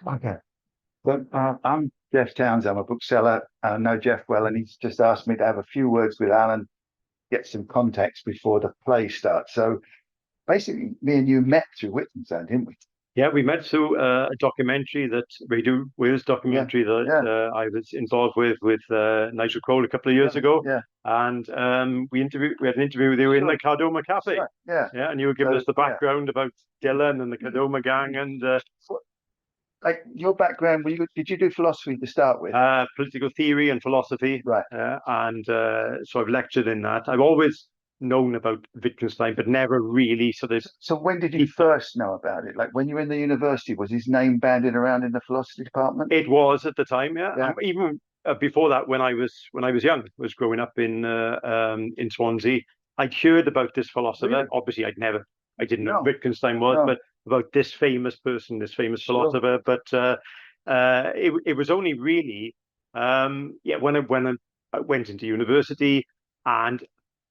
Okay. Well, I'm Jeff Towns. I'm a bookseller. I know Jeff well, and he's just asked me to have a few words with Alan, get some context before the play starts. So basically, me and you met through Wittgenstein, didn't we? Yeah, we met through a documentary that Radio Wales Yeah, documentary that yeah, I was involved with Nigel Cole a couple of yeah, years ago, yeah. and we had an interview with you in Sure. the Cardoma That's Cafe. right. Yeah. Yeah, and you were giving So us the yeah. background about Dylan and the Cardoma gang and So, like your background, did you do philosophy to start with? political theory and philosophy, Right. and so I've lectured in that. I've always known about Wittgenstein, but never really sort of. So when did you first know about it? Like when you were in the university, was his name bandied around in the philosophy department? It was at the time, yeah. Yeah. Even before that, when I was young, was growing up in Swansea, I'd heard about this philosopher. Really? Obviously, I didn't know No. who Wittgenstein was, No. but about this famous person, this famous Sure. philosopher. But it was only really, yeah, when I went into university and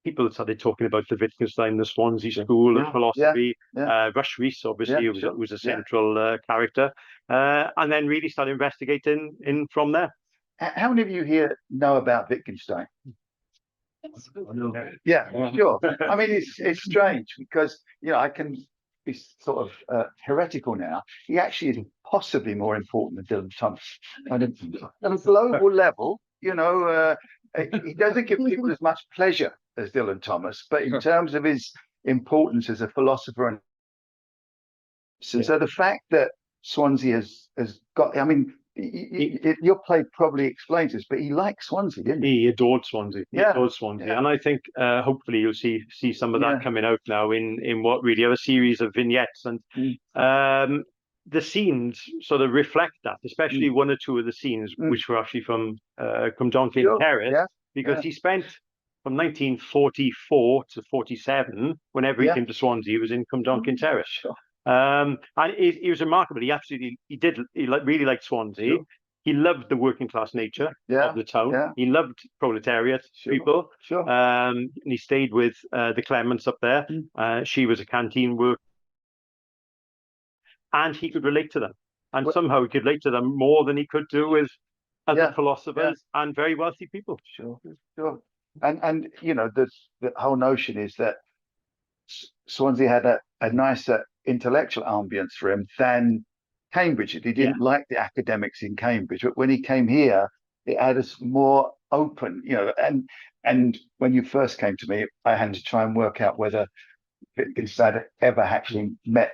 people started talking about the Wittgenstein, the Swansea School of Yeah. Philosophy. Yeah. Rush Rhys, obviously, Yeah. was Sure. was a Yeah. central character, and then really started investigating in from there. How many of you here know about Wittgenstein? Yeah, sure. I mean, it's strange because I can be sort of heretical now. He actually is possibly more important than Dylan Thomas. And on a global level, he doesn't give people as much pleasure as Dylan Thomas, but in terms of his importance as a philosopher, and so the fact that Swansea has got, I mean, your play probably explains this, but he liked Swansea, didn't he? He adored Swansea. He Yeah, adored Swansea, yeah. and I think hopefully you'll see some of that Yeah. coming out now in what really are a series of vignettes, and the scenes sort of reflect that, especially one or two of the scenes which were actually from Cwmdonkin Sure. Terrace, Yeah. because Yeah. he spent from 1944 to 47, whenever he Yeah. came to Swansea, he was in Cwmdonkin Terrace. Sure. And he was remarkable. He really liked Swansea. Sure. He loved the working class nature Yeah. of the town. Yeah. He loved proletariat Sure. people. Sure. And he stayed with the Clements up there. She was a canteen worker, and he could relate to them. And somehow he could relate to them more than he could do with other philosophers and very wealthy people. Sure. Sure. And the whole notion is that Swansea had a nicer intellectual ambience for him than Cambridge. He didn't like the academics in Cambridge, but when he came here, it had us more open, and when you first came to me, I had to try and work out whether Wittgenstein ever actually met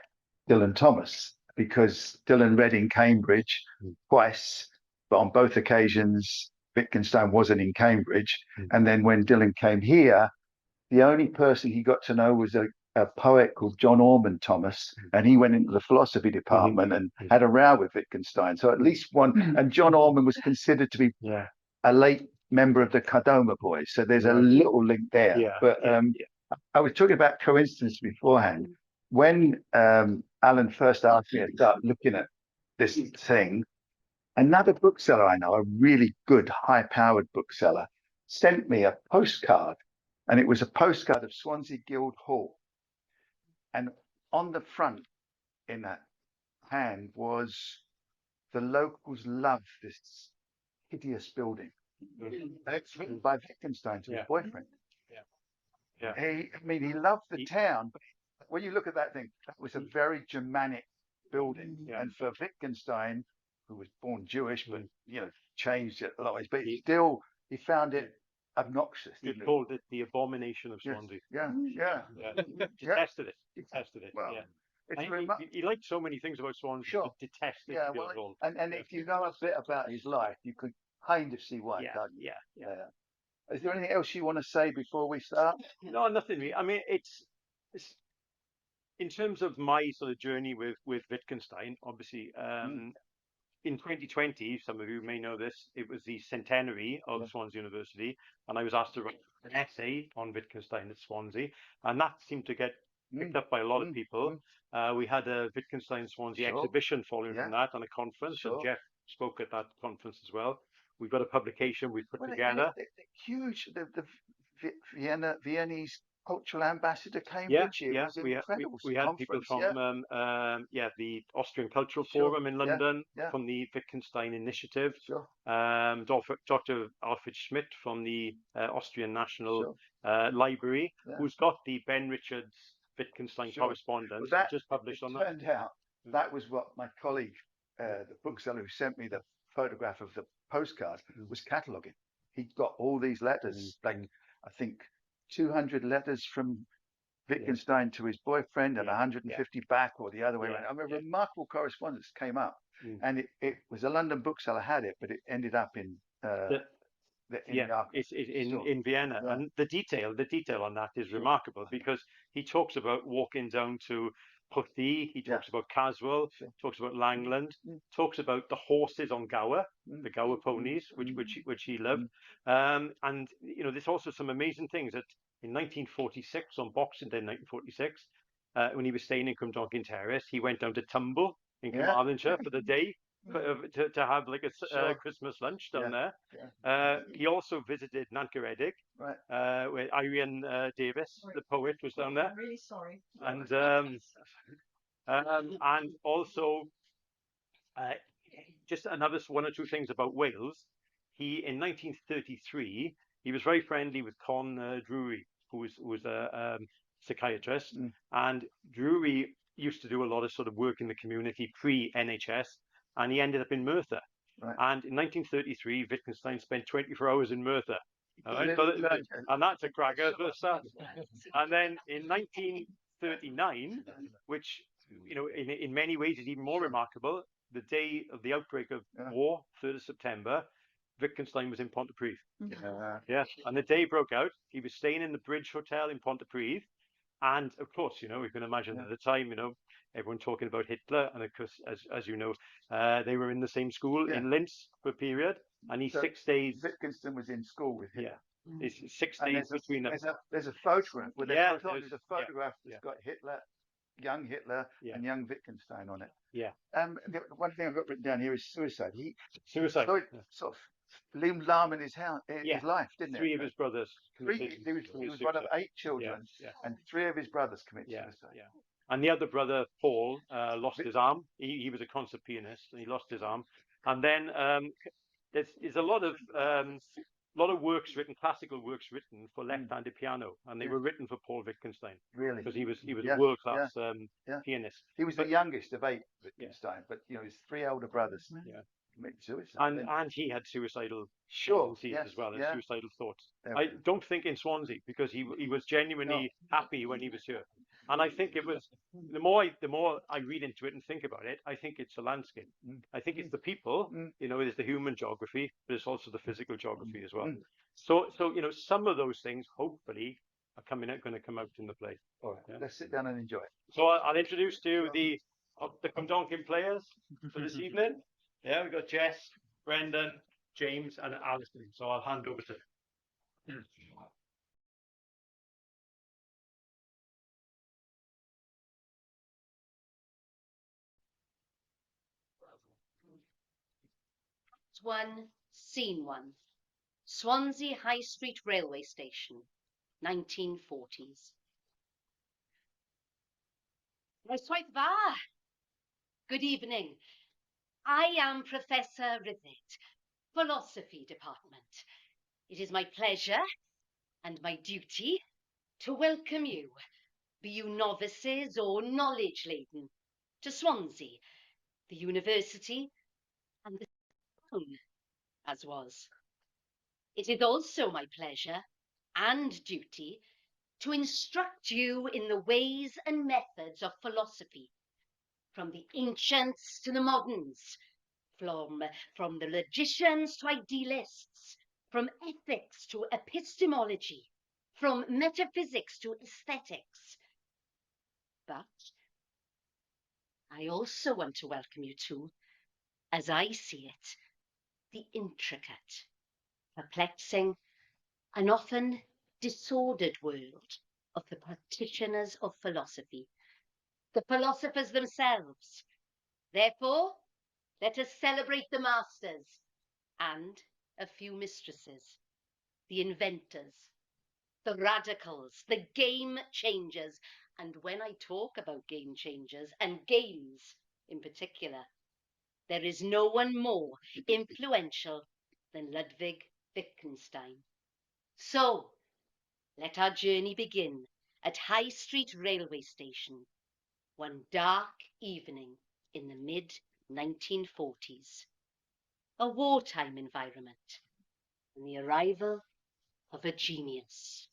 Dylan Thomas, because Dylan read in Cambridge twice, but on both occasions, Wittgenstein wasn't in Cambridge. And then when Dylan came here, the only person he got to know was a poet called John Ormond Thomas, and he went into the philosophy department and had a row with Wittgenstein. So at least one, and John Ormond was considered to be a late member of the Cardoma Boys. So there's a little link there. But I was talking about coincidence beforehand. When Alan first asked me to start looking at this thing, another bookseller I know, a really good, high-powered bookseller, sent me a postcard, and it was a postcard of Swansea Guild Hall. And on the front, in that hand, was the locals love this hideous building. It's written by Wittgenstein to his boyfriend. He loved the town, but when you look at that thing, that was a very Germanic building. And for Wittgenstein, who was born Jewish, but changed it a lot of ways, but he found it obnoxious. He called it the abomination of Swansea. Detested it. Detested it. Well, he liked so many things about Swansea. Sure. Detested it. Well, and if you know a bit about his life, you could kind of see why. Yeah. Is there anything else you want to say before we start? No, nothing really. I mean, it's in terms of my sort of journey with Wittgenstein. Obviously, in 2020, some of you may know this, it was the centenary of Swansea University, and I was asked to write an essay on Wittgenstein at Swansea, and that seemed to get picked up by a lot of people. We had a Wittgenstein Swansea exhibition following from that, and a conference, and Jeff spoke at that conference as well. We've got a publication we've put together. Huge, the Viennese cultural ambassador Yeah, Cambridge. It yeah, was an incredible we had people conference. from the Austrian Cultural Sure. Forum in Yeah, London, yeah. from the Wittgenstein Initiative, Sure. Dr. Alfred Schmidt from the Austrian National Sure. Library, Yeah. who's got the Ben Richards Wittgenstein Sure. correspondence, Well, just published it on that. turned out that was what my colleague, the bookseller who sent me the photograph of the postcard, was cataloguing. He'd got all these letters, like I think 200 letters from Wittgenstein to his boyfriend and 150 back, or the other way around. I mean, remarkable correspondence came up, and it was a London bookseller had it, but it ended up in it's in Vienna, and the detail on that is remarkable, because he talks about walking down to Putty, he talks about Caswell, talks about Langland, talks about the horses on Gower, the Gower ponies, which he loved, and there's also some amazing things that in 1946, on Boxing Day 1946, when he was staying in Cwmdonkin Terrace, he went down to Tumble in Carmarthenshire for the day. To have like a Christmas lunch down there. He also visited Nantgaredig, where Arian Davis, the poet, was down there. I'm really sorry. And also just another one or two things about Wales. In 1933, he was very friendly with Con Drury, who was a psychiatrist, and Drury used to do a lot of sort of work in the community pre-NHS. And he ended up in Merthyr. And in 1933, Wittgenstein spent 24 hours in Merthyr. Right? And that's a cracker. And then in 1939, which in many ways is even more remarkable, the day of the outbreak of war, 3rd of September, Wittgenstein was in Pontypridd. And the day broke out. He was staying in the Bridge Hotel in Pontypridd. And of course, you can imagine at the time, everyone talking about Hitler, and of course, as you know, they were in the same school in Linz for a period, and he's 6 days. Wittgenstein was in school with him. It's 6 days between them. There's a photograph. There's a photograph that's got young Hitler, and young Wittgenstein on it. The one thing I've got written down here is suicide. Suicide. Sort of loomed larm in his life, didn't it? 3 of his brothers. He was one of 8 children, and 3 of his brothers committed suicide. And the other brother, Paul, lost his arm. He was a concert pianist, and he lost his arm. And then there's a lot of works written, classical works written for left-handed piano, and they were written for Paul Wittgenstein. Really? Because he was a world-class pianist. He was the youngest of 8, Wittgenstein, but his 3 elder brothers committed suicide. And he had suicidal tendencies as well, and suicidal thoughts. I don't think in Swansea, because he was genuinely happy when he was here. And I think it was the more I read into it and think about it, I think it's a landscape. I think it's the people, there's the human geography, but it's also the physical geography as well. So some of those things hopefully are going to come out in the play. All right, let's sit down and enjoy it. So I'll introduce to you the Cwmdonkin Players for this evening. We've got Jess, Brendan, James, and Alison. So I'll hand over to them. One, Scene 1. Swansea High Street Railway Station, 1940s. Noswaith Good evening. I am Professor Rivet, Philosophy Department. It is my pleasure and my duty to welcome you, be you novices or knowledge-laden, to Swansea, the university, and the town, as was. It is also my pleasure and duty to instruct you in the ways and methods of philosophy, from the ancients to the moderns, from the logicians to idealists, from ethics to epistemology, from metaphysics to aesthetics. But I also want to welcome you to, as I see it, the intricate, perplexing, and often disordered world of the practitioners of philosophy, the philosophers themselves. Therefore, let us celebrate the masters and a few mistresses, the inventors, the radicals, the game changers. And when I talk about game changers, and games in particular, there is no one more influential than Ludwig Wittgenstein. So, let our journey begin at High Street Railway Station, one dark evening in the mid-1940s. A wartime environment, and the arrival of a genius.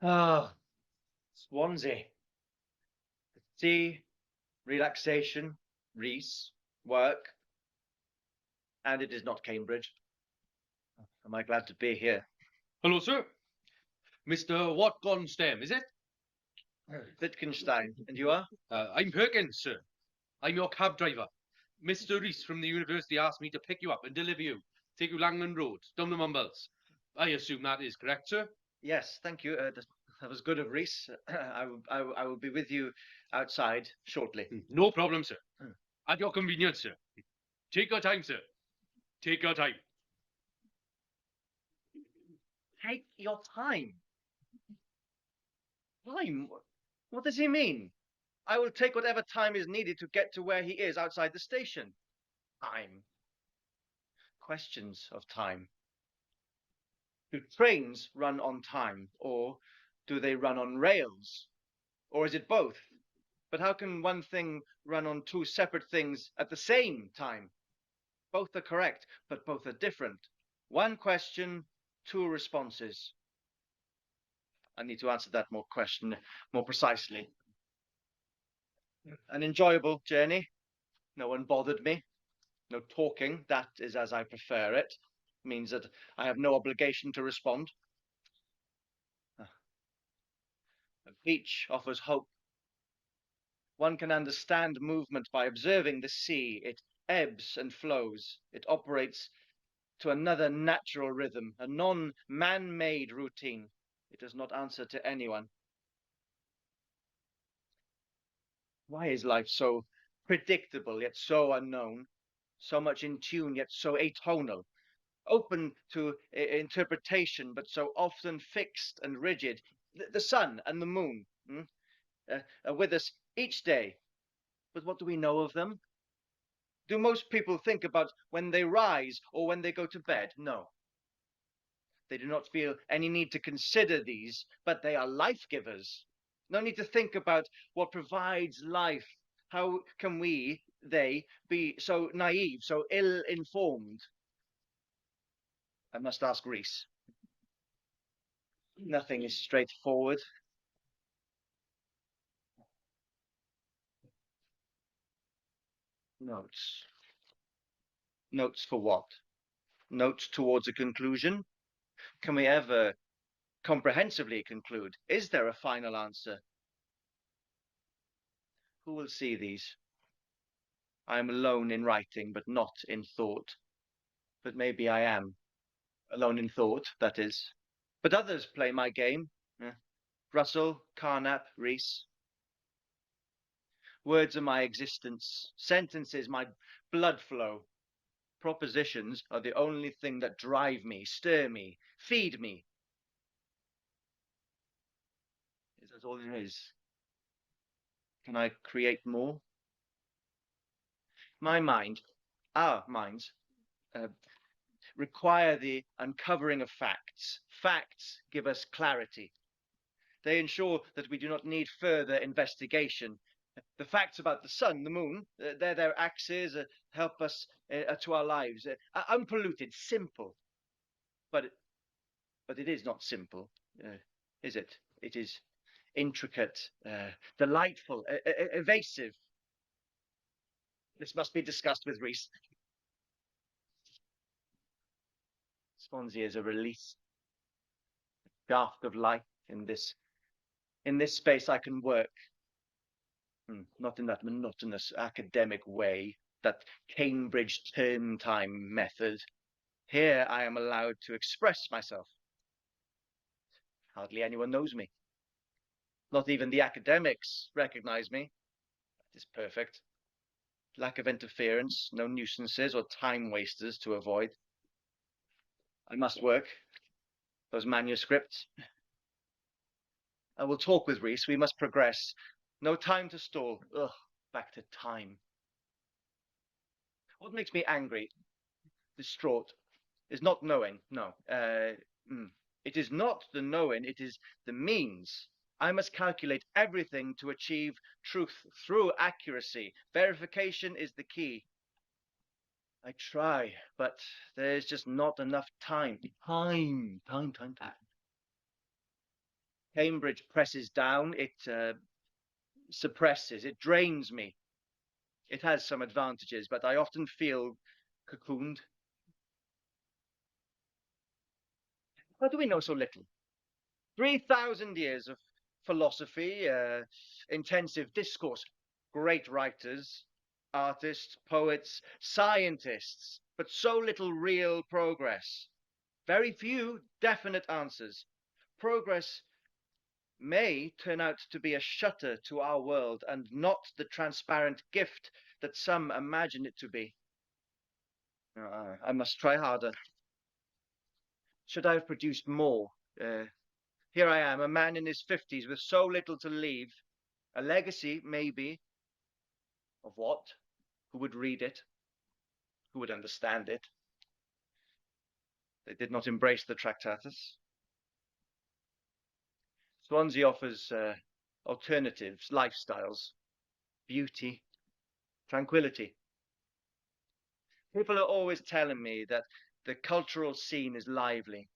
Ah, Swansea. Sea, relaxation, reese, work. And it is not Cambridge. Am I glad to be here? Hello, sir. Mr. What Gone Stem, is it? Wittgenstein. And you are? I'm Perkins, sir. I'm your cab driver. Mr. Reese from the university asked me to pick you up and deliver you. Take you Langland Road, down the Mumbles. I assume that is correct, sir? Yes, thank you. That was good of Reese. I will be with you outside shortly. No problem, sir. At your convenience, sir. Take your time, sir. Take your time. Take your time. Time? What does he mean? I will take whatever time is needed to get to where he is outside the station. Time. Questions of time. Do trains run on time, or do they run on rails? Or is it both? But how can one thing run on two separate things at the same time? Both are correct, but both are different. One question, two responses. I need to answer that more precisely. An enjoyable journey. No one bothered me. No talking. That is as I prefer it. Means that I have no obligation to respond. A beach offers hope. One can understand movement by observing the sea. It ebbs and flows. It operates to another natural rhythm, a non-man-made routine. It does not answer to anyone. Why is life so predictable yet so unknown? So much in tune yet so atonal? Open to interpretation but so often fixed and rigid? The sun and the moon are with us each day. But what do we know of them? Do most people think about when they rise or when they go to bed? No. They do not feel any need to consider these, but they are life givers. No need to think about what provides life. How can they, be so naive, so ill-informed? I must ask Reese. Nothing is straightforward. Notes. Notes for what? Notes towards a conclusion? Can we ever comprehensively conclude? Is there a final answer? Who will see these? I am alone in writing, but not in thought. But maybe I am. Alone in thought, that is. But others play my game. Russell, Carnap, Reese. Words are my existence. Sentences, my blood flow. Propositions are the only thing that drive me, stir me, feed me. Is that all there is? Can I create more? My mind, our minds, require the uncovering of facts. Facts give us clarity. They ensure that we do not need further investigation. The facts about the sun, the moon, their axes help us to our lives. Unpolluted, simple. But it is not simple, is it? It is intricate, delightful, evasive. This must be discussed with Reese. Swansea is a release, a shaft of light in this space I can work. Not in that monotonous academic way, that Cambridge term time method. Here I am allowed to express myself. Hardly anyone knows me. Not even the academics recognize me. That is perfect. Lack of interference, no nuisances or time wasters to avoid. I must work. Those manuscripts. I will talk with Rees. We must progress. No time to stall. Ugh, back to time. What makes me angry, distraught, is not knowing. No. It is not the knowing, it is the means. I must calculate everything to achieve truth through accuracy. Verification is the key. I try, but there's just not enough time. Time. Cambridge presses down, it suppresses, it drains me. It has some advantages, but I often feel cocooned. How do we know so little? 3,000 years of philosophy, intensive discourse, great writers, artists, poets, scientists, but so little real progress. Very few definite answers. Progress may turn out to be a shutter to our world and not the transparent gift that some imagine it to be. I must try harder. Should I have produced more? Here I am, a man in his 50s with so little to leave. A legacy, maybe. Of what? Who would read it? Who would understand it? They did not embrace the Tractatus. Swansea offers alternatives, lifestyles, beauty, tranquility. People are always telling me that the cultural scene is lively.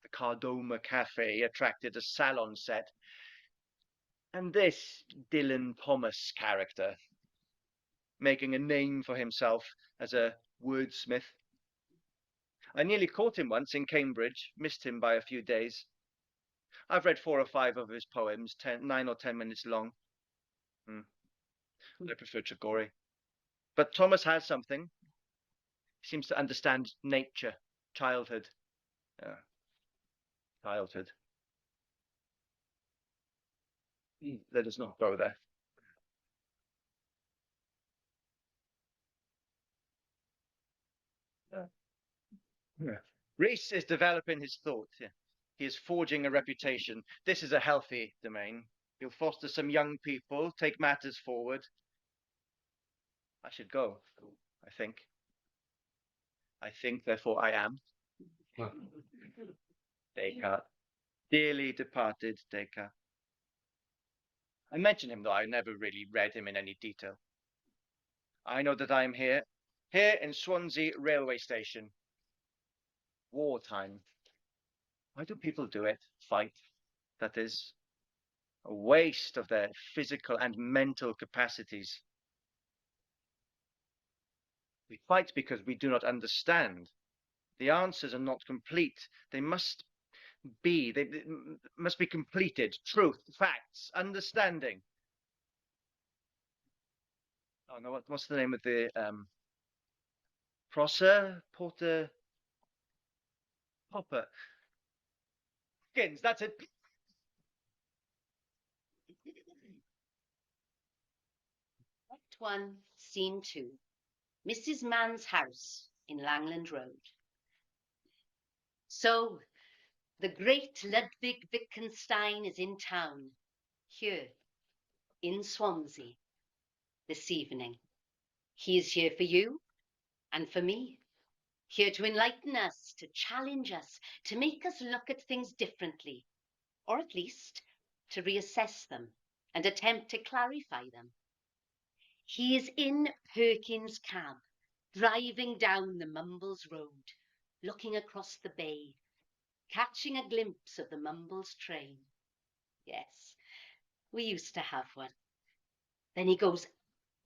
The Cardoma Cafe attracted a salon set. And this Dylan Thomas character, making a name for himself as a wordsmith. I nearly caught him once in Cambridge, missed him by a few days. I've read 4 or 5 of his poems, 9 or 10 minutes long. I prefer Tagore. But Thomas has something. He seems to understand nature, childhood. Childhood. Let us not go there. Rees is developing his thought. He is forging a reputation. This is a healthy domain. He'll foster some young people, take matters forward. I should go, I think. I think, therefore I am. Descartes. Dearly departed Descartes. I mention him, though I never really read him in any detail. I know that I am here in Swansea railway station. Wartime. Why do people do it? Fight, that is. A waste of their physical and mental capacities. We fight because we do not understand. The answers are not complete. They must be completed. Truth, facts, understanding. Oh no, what's the name of the Prosser, Porter, Popper? Skins, that's it. Act 1, Scene 2. Mrs. Mann's house in Langland Road. So, the great Ludwig Wittgenstein is in town, here, in Swansea, this evening. He is here for you and for me, here to enlighten us, to challenge us, to make us look at things differently, or at least to reassess them and attempt to clarify them. He is in Perkins' cab, driving down the Mumbles Road, looking across the bay, catching a glimpse of the Mumbles train. Yes, we used to have one. Then he goes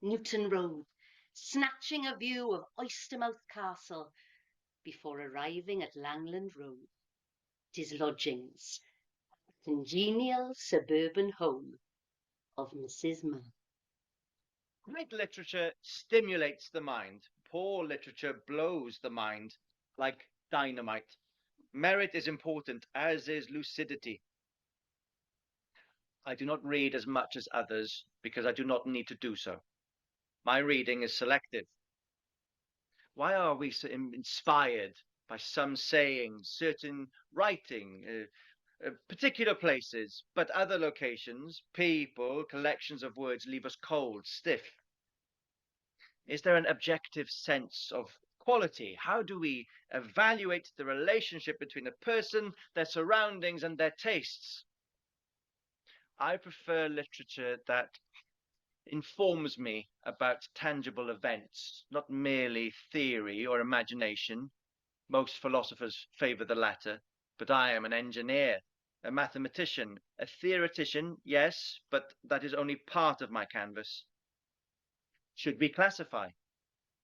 Newton Road, snatching a view of Oystermouth Castle before arriving at Langland Road, his lodgings, a congenial suburban home of Mrs. Mann. Great literature stimulates the mind. Poor literature blows the mind like dynamite. Merit is important, as is lucidity. I do not read as much as others because I do not need to do so. My reading is selective. Why are we so inspired by some saying, certain writing, particular places, but other locations, people, collections of words leave us cold, stiff. Is there an objective sense of quality? How do we evaluate the relationship between a person, their surroundings, and their tastes? I prefer literature that informs me about tangible events, not merely theory or imagination. Most philosophers favor the latter, but I am an engineer, a mathematician, a theoretician, yes, but that is only part of my canvas. Should we classify?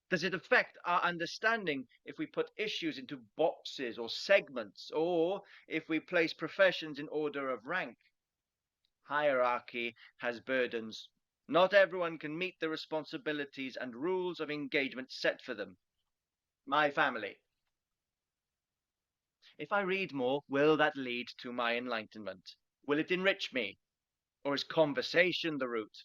Does it affect our understanding if we put issues into boxes or segments, or if we place professions in order of rank? Hierarchy has burdens. Not everyone can meet the responsibilities and rules of engagement set for them. My family. If I read more, will that lead to my enlightenment? Will it enrich me? Or is conversation the route,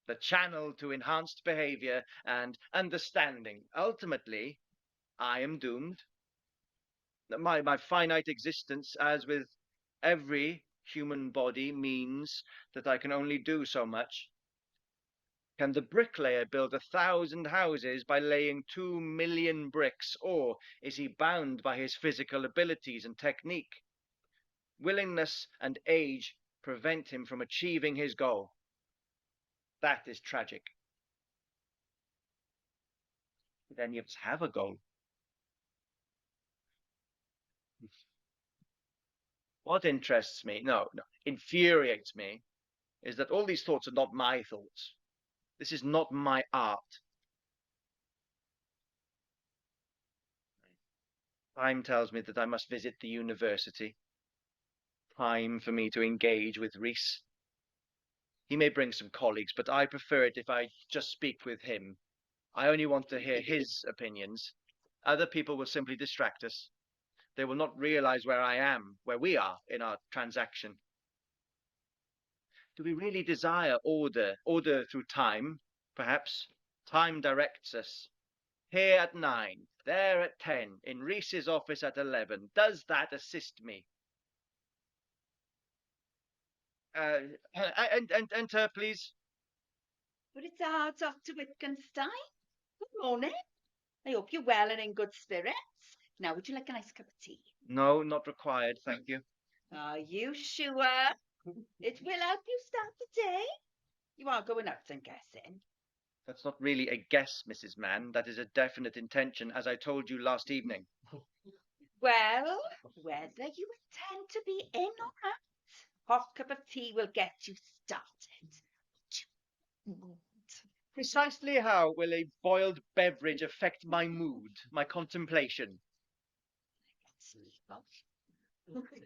the channel to enhanced behavior and understanding? Ultimately, I am doomed. My finite existence, as with every human body, means that I can only do so much. Can the bricklayer build 1,000 houses by laying 2 million bricks, or is he bound by his physical abilities and technique? Willingness and age prevent him from achieving his goal. That is tragic. Did any of us have a goal? What interests me, infuriates me, is that all these thoughts are not my thoughts. This is not my art. Time tells me that I must visit the university. Time for me to engage with Rees. He may bring some colleagues, but I prefer it if I just speak with him. I only want to hear his opinions. Other people will simply distract us. They will not realize where I am, where we are in our transaction. Do we really desire order? Order through time, perhaps? Time directs us. Here at 9, there at 10, in Rees's office at 11. Does that assist me? Enter, please. But it's Dr. Wittgenstein. Good morning. I hope you're well and in good spirits. Now, would you like a nice cup of tea? No, not required, thank you. Are you sure? It will help you start the day. You are going out, I'm guessing. That's not really a guess, Mrs. Mann. That is a definite intention, as I told you last evening. Well, whether you intend to be in or out, hot cup of tea will get you started. Precisely how will a boiled beverage affect my mood, my contemplation?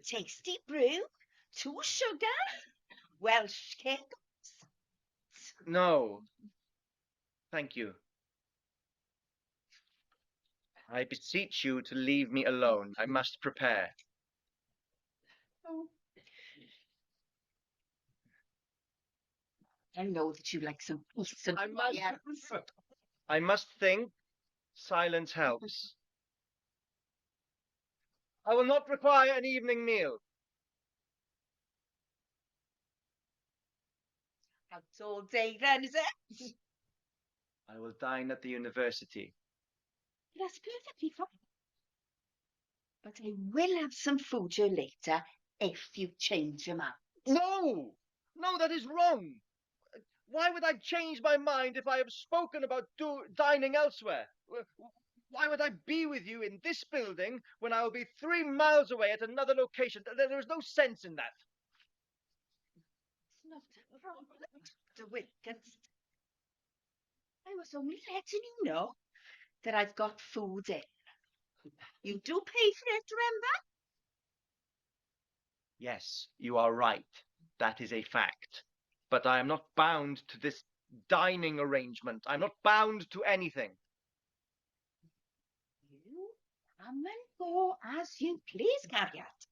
Tasty brew, 2 sugar, Welsh cake. No. Thank you. I beseech you to leave me alone. I must prepare. Oh. I know that you like some peace and quiet. I must think. Silence helps. I will not require an evening meal. Out all day then, is it? I will dine at the university. That's perfectly fine. But I will have some food here later if you change your mind. No! No, that is wrong. Why would I change my mind if I have spoken about dining elsewhere? Why would I be with you in this building when I will be 3 miles away at another location? There is no sense in that. It's not a problem, Dr. Wittgenstein. I was only letting you know that I've got food in. You do pay for it, remember? Yes, you are right. That is a fact. But I am not bound to this dining arrangement. I'm not bound to anything. You come and go as you please, Caveat.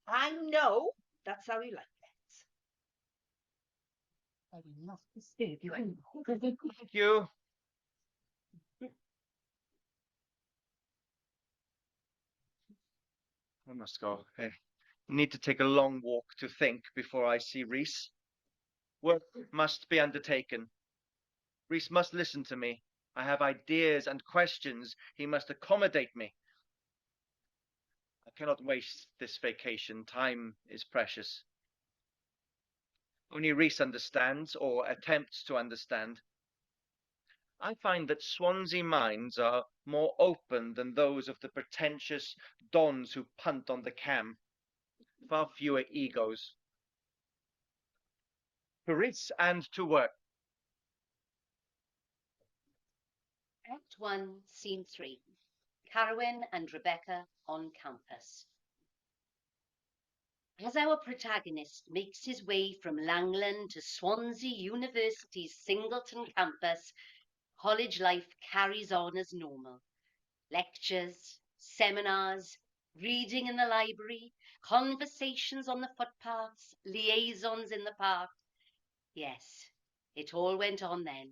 I know that's how you like it. I will not disturb you anymore. Thank you. I must go. Hey, Need to take a long walk to think before I see Rees. Work must be undertaken. Rees must listen to me. I have ideas and questions. He must accommodate me. I cannot waste this vacation. Time is precious. Only Rees understands, or attempts to understand. I find that Swansea minds are more open than those of the pretentious dons who punt on the cam. Far fewer egos. To Rees and to work. Act 1, Scene 3. Carwyn and Rebecca on campus. As our protagonist makes his way from Langland to Swansea University's Singleton campus, college life carries on as normal. Lectures, seminars, reading in the library, conversations on the footpaths, liaisons in the park. Yes, it all went on then,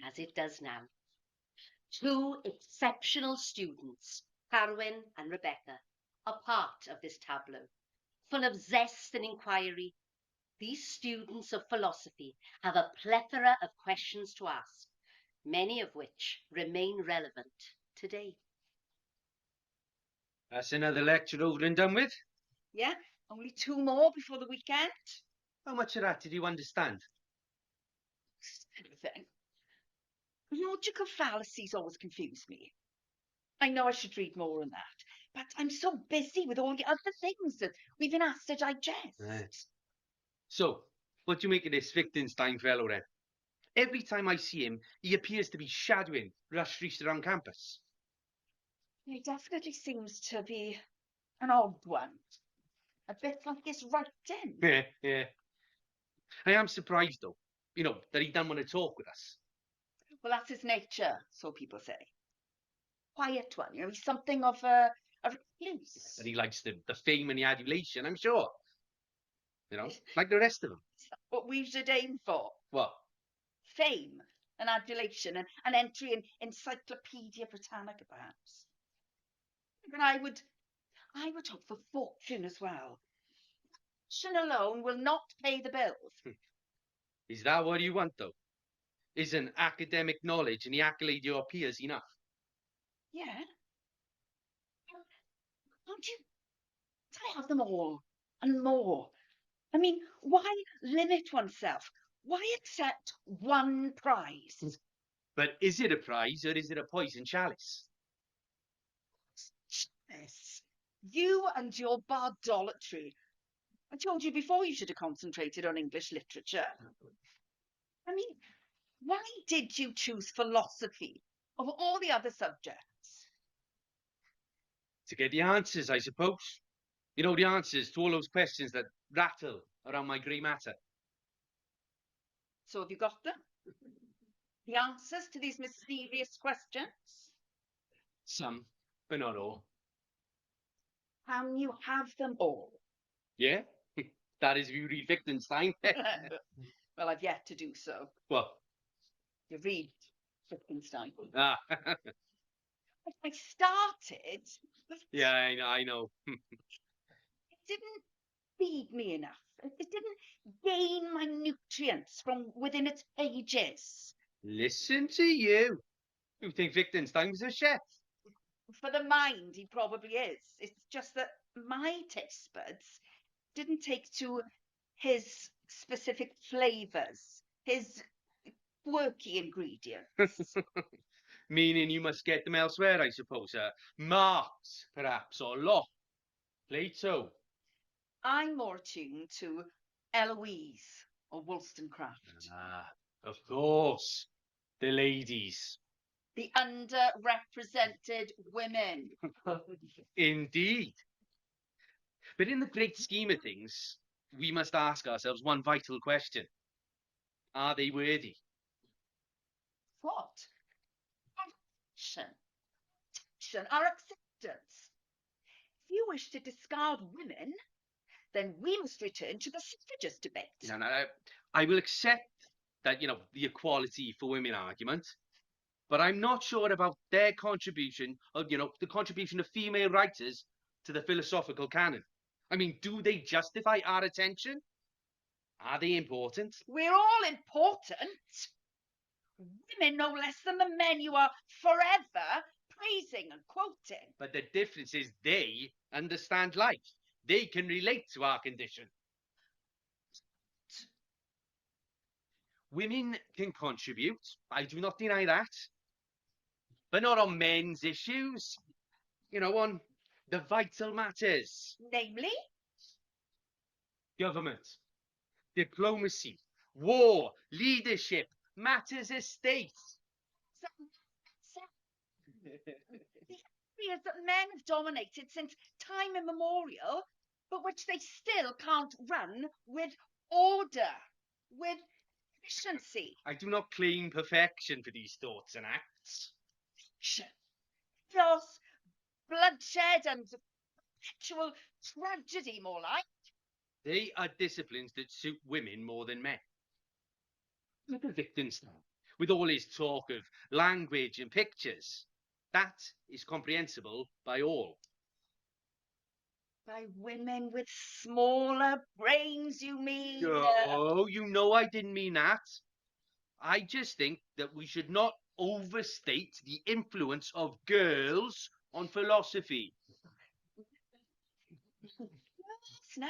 as it does now. Two exceptional students, Carwyn and Rebecca, are part of this tableau. Full of zest and inquiry, these students of philosophy have a plethora of questions to ask, many of which remain relevant today. That's another lecture over and done with. Yeah, only 2 more before the weekend. How much of that did you understand? Everything. Logical fallacies always confuse me. I know I should read more on that, but I'm so busy with all the other things that we've been asked to digest. Right. So, what do you make of this Wittgenstein fellow then? Every time I see him, he appears to be shadowing Rush Rees around campus. He definitely seems to be an odd one. A bit like his writing. Yeah. I am surprised though, that he doesn't want to talk with us. Well, that's his nature, so people say. Quiet one, he's something of a recluse. And he likes the fame and the adulation, I'm sure. Like the rest of them. What we should aim for. What? Fame and adulation and an entry in Encyclopedia Britannica, perhaps. But I would hope for fortune as well. Fortune alone will not pay the bills. Is that what you want, though? Isn't academic knowledge and the accolade of your peers enough? Yeah. Don't you have them all and more? I mean, why limit oneself? Why accept one prize? But is it a prize or is it a poison chalice? Yes. You and your bardolatry. I told you before you should have concentrated on English literature. I mean, why did you choose philosophy of all the other subjects? To get the answers, I suppose. The answers to all those questions that rattle around my grey matter. So have you got them? The answers to these mysterious questions? Some, but not all. Can you have them all? Yeah? That is if you read Wittgenstein. Well, I've yet to do so. What? You read Wittgenstein. Ah. I started. Yeah, I know. It didn't feed me enough. It didn't gain my nutrients from within its pages. Listen to you. You think Wittgenstein was a chef? For the mind, he probably is. It's just that my taste buds didn't take to his specific flavours, his quirky ingredients. Meaning you must get them elsewhere, I suppose. Marx, perhaps, or Locke, Plato. I'm more attuned to Eloise or Wollstonecraft. Ah, of course. The ladies. The underrepresented women. Indeed. But in the great scheme of things, we must ask ourselves one vital question. Are they worthy? What? Attention, our acceptance. If you wish to discard women, then we must return to the suffragist debate. No, I will accept that, the equality for women argument, but I'm not sure about their contribution, or, the contribution of female writers to the philosophical canon. I mean, do they justify our attention? Are they important? We're all important. Women no less than the men you are forever praising and quoting. But the difference is they understand life. They can relate to our condition. Women can contribute. I do not deny that. But not on men's issues. You know, on the vital matters. Namely, Government, diplomacy, war, leadership, matters of state. the areas that men have dominated since time immemorial, but which they still can't run with order, with efficiency. I do not claim perfection for these thoughts and acts. Chaos, bloodshed, and perpetual tragedy, more like. They are disciplines that suit women more than men. Look at Wittgenstein, with all his talk of language and pictures. That is comprehensible by all. By women with smaller brains, you mean? Oh, you know I didn't mean that. I just think that we should not overstate the influence of girls on philosophy. Yes, now?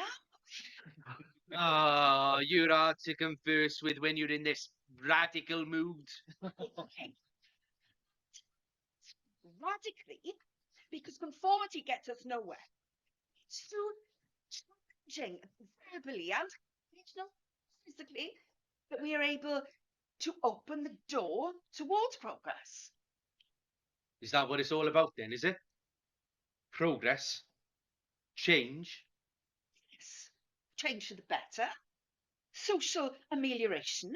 Ah, you're hard to converse with when you're in this radical mood. Radically, because conformity gets us nowhere. It's so challenging, verbally and physically, that we are able to open the door towards progress. Is that what it's all about then, is it? Progress? Change? Yes, change for the better, social amelioration,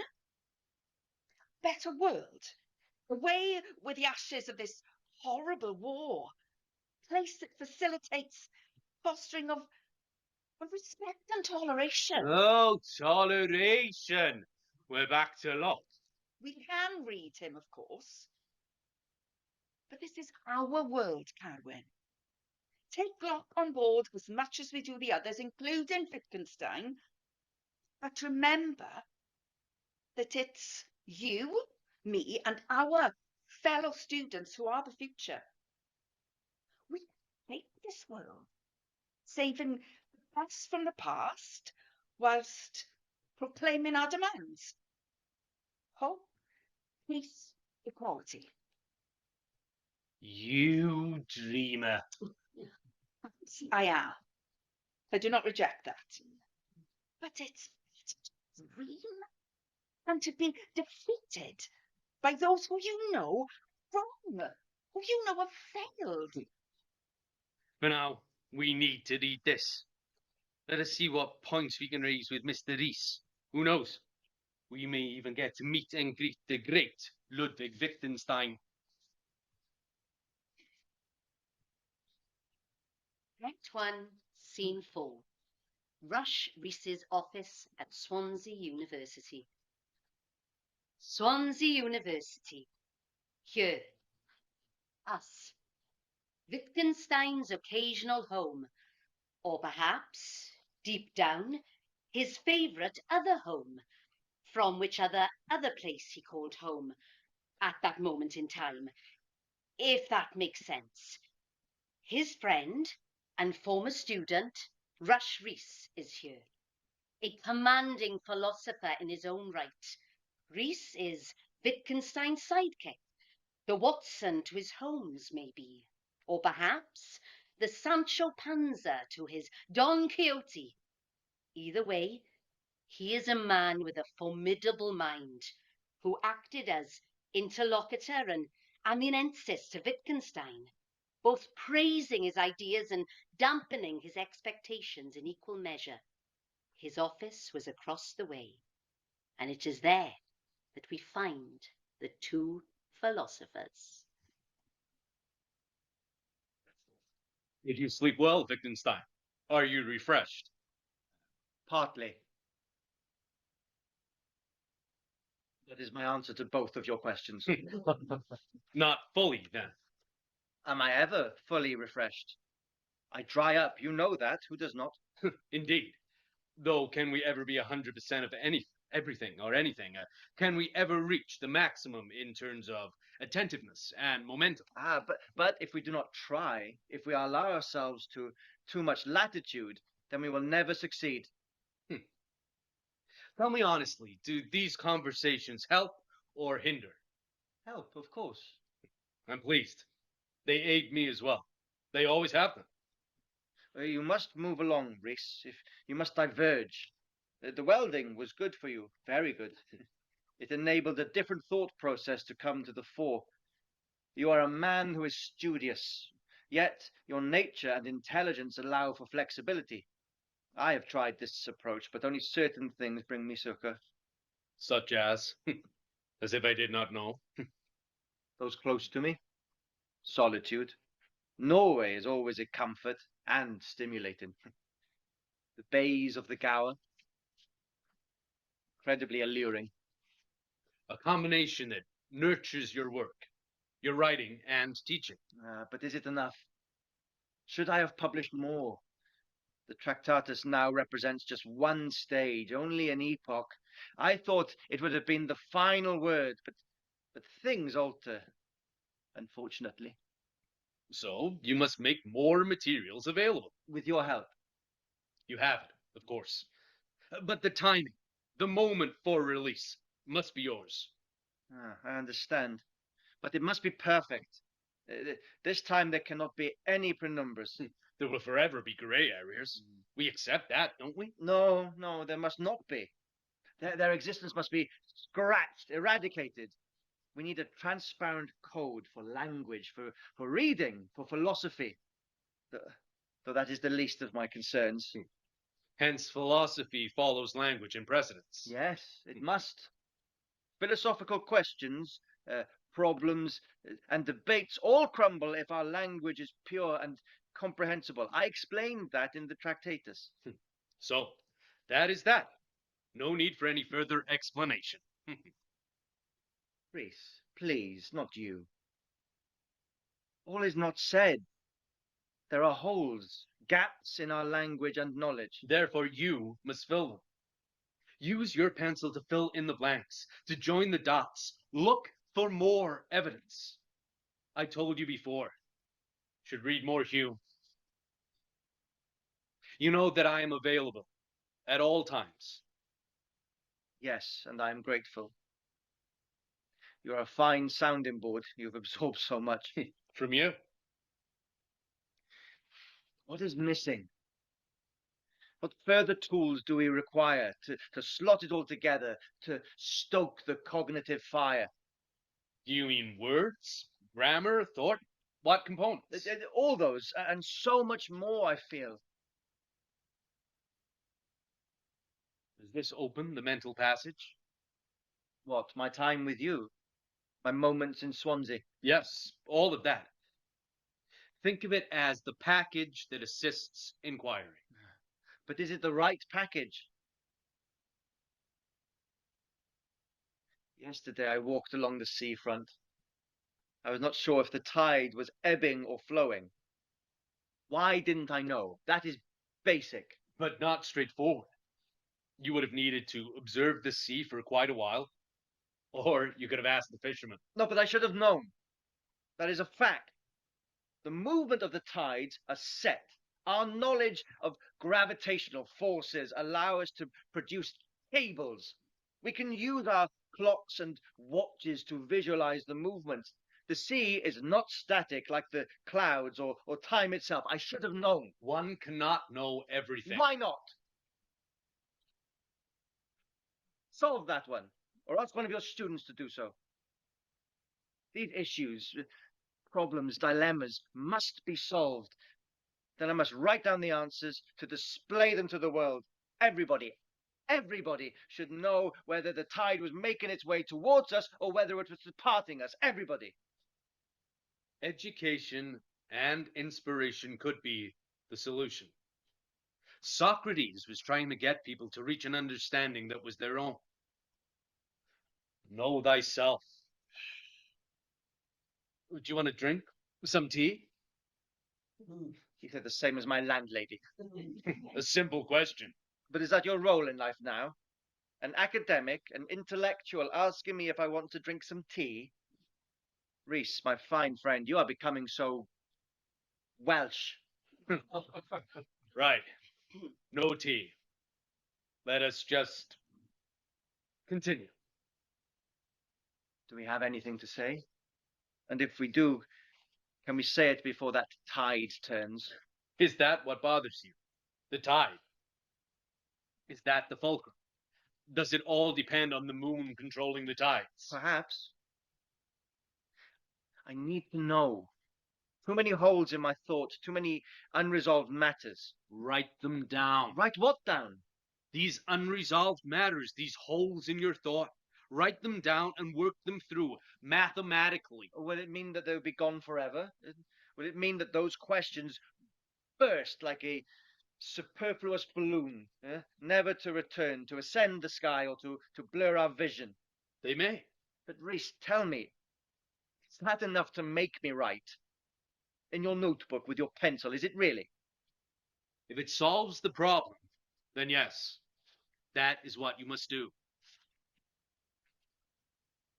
better world, away with the ashes of this horrible war, place that facilitates fostering of respect and toleration. Oh, toleration! We're back to Locke. We can read him, of course, but this is our world, Carwyn. Take Locke on board as much as we do the others, including Wittgenstein, but remember that it's you, me, and our fellow students who are the future. We make this world, saving the best from the past, whilst proclaiming our demands. Hope, peace, equality. You dreamer. I am. I do not reject that. But it's dream, and to be defeated by those who you know wrong, who you know have failed. For now, we need to read this. Let us see what points we can raise with Mr. Rees. Who knows? We may even get to meet and greet the great Ludwig Wittgenstein. Act 1, Scene 4. Rush Rees's office at Swansea University. Swansea University. Here. Us. Wittgenstein's occasional home. Or perhaps, deep down, his favourite other home. From which other place he called home at that moment in time. If that makes sense. His friend and former student, Rush Rees, is here. A commanding philosopher in his own right. Rees is Wittgenstein's sidekick, the Watson to his Holmes, maybe. Or perhaps the Sancho Panza to his Don Quixote. Either way, he is a man with a formidable mind, who acted as interlocutor and amanuensis to Wittgenstein, both praising his ideas and dampening his expectations in equal measure. His office was across the way, and it is there that we find the two philosophers. Did you sleep well, Wittgenstein? Are you refreshed? Partly. That is my answer to both of your questions. Not fully, then. Am I ever fully refreshed? I dry up, you know that, who does not? Indeed. Though, can we ever be 100% of everything or anything? Can we ever reach the maximum in terms of attentiveness and momentum? But if we do not try, if we allow ourselves to too much latitude, then we will never succeed. Tell me honestly, do these conversations help or hinder? Help, of course. I'm pleased. They aid me as well. They always have them. You must move along, Rhys. If you must diverge. The welding was good for you, very good. It enabled a different thought process to come to the fore. You are a man who is studious, yet your nature and intelligence allow for flexibility. I have tried this approach, but only certain things bring me succor. Such as? As if I did not know. Those close to me. Solitude. Norway is always a comfort and stimulating. The bays of the Gower. Incredibly alluring. A combination that nurtures your work, your writing and teaching. But is it enough? Should I have published more? The Tractatus now represents just one stage, only an epoch. I thought it would have been the final word, but things alter, unfortunately. So you must make more materials available. With your help. You have it, of course. But the timing, the moment for release, must be yours. I understand. But it must be perfect. This time there cannot be any penumbras. There will forever be grey areas. We accept that, don't we? No, there must not be. Their existence must be scratched, eradicated. We need a transparent code for language, for reading, for philosophy. Though that is the least of my concerns. Hence, philosophy follows language in precedence. Yes, it must. Philosophical questions, problems, and debates all crumble if our language is pure and comprehensible. I explained that in the Tractatus. So, that is that. No need for any further explanation. Rhys, please, not you. All is not said. There are holes, gaps in our language and knowledge. Therefore, you must fill them. Use your pencil to fill in the blanks, to join the dots. Look for more evidence. I told you before. Should read more Hume. You know that I am available at all times. Yes, and I am grateful. You are a fine sounding board. You've absorbed so much. From you? What is missing? What further tools do we require to slot it all together, to stoke the cognitive fire? Do you mean words, grammar, thought? What components? All those, and so much more, I feel. Does this open the mental passage? What, my time with you? My moments in Swansea? Yes, all of that. Think of it as the package that assists inquiry. But is it the right package? Yesterday I walked along the seafront. I was not sure if the tide was ebbing or flowing. Why didn't I know? That is basic. But not straightforward. You would have needed to observe the sea for quite a while. Or you could have asked the fishermen. No, but I should have known. That is a fact. The movement of the tides are set. Our knowledge of gravitational forces allow us to produce tables. We can use our clocks and watches to visualize the movements. The sea is not static like the clouds or time itself. I should have known. One cannot know everything. Why not? Solve that one, or ask one of your students to do so. These issues, problems, dilemmas must be solved. Then I must write down the answers to display them to the world. Everybody should know whether the tide was making its way towards us or whether it was departing us. Everybody. Education and inspiration could be the solution. Socrates was trying to get people to reach an understanding that was their own. Know thyself. Do you want a drink? Some tea? He said the same as my landlady. A simple question. But is that your role in life now? An academic, an intellectual asking me if I want to drink some tea? Reese, my fine friend, you are becoming so Welsh. Right. No tea. Let us just continue. Do we have anything to say? And if we do, can we say it before that tide turns? Is that what bothers you? The tide? Is that the fulcrum? Does it all depend on the moon controlling the tides? Perhaps. I need to know. Too many holes in my thought, too many unresolved matters. Write them down. Write what down? These unresolved matters, these holes in your thought. Write them down and work them through mathematically. Will it mean that they'll be gone forever? Will it mean that those questions burst like a superfluous balloon, never to return, to ascend the sky or to blur our vision? They may. But Reese, tell me, is that enough to make me write? In your notebook with your pencil, is it really? If it solves the problem, then yes, that is what you must do.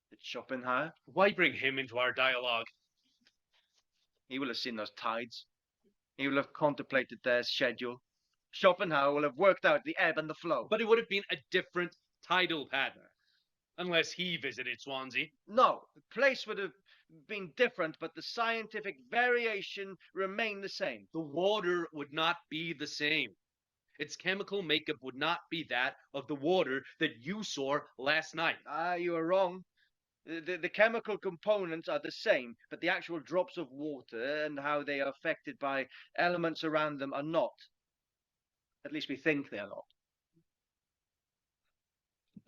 Did Schopenhauer? Why bring him into our dialogue? He will have seen those tides. He will have contemplated their schedule. Schopenhauer will have worked out the ebb and the flow. But it would have been a different tidal pattern, unless he visited Swansea. No, the place would have been different, but the scientific variation remained the same. The water would not be the same. Its chemical makeup would not be that of the water that you saw last night. You are wrong. The chemical components are the same, but the actual drops of water and how they are affected by elements around them are not. At least we think they are not.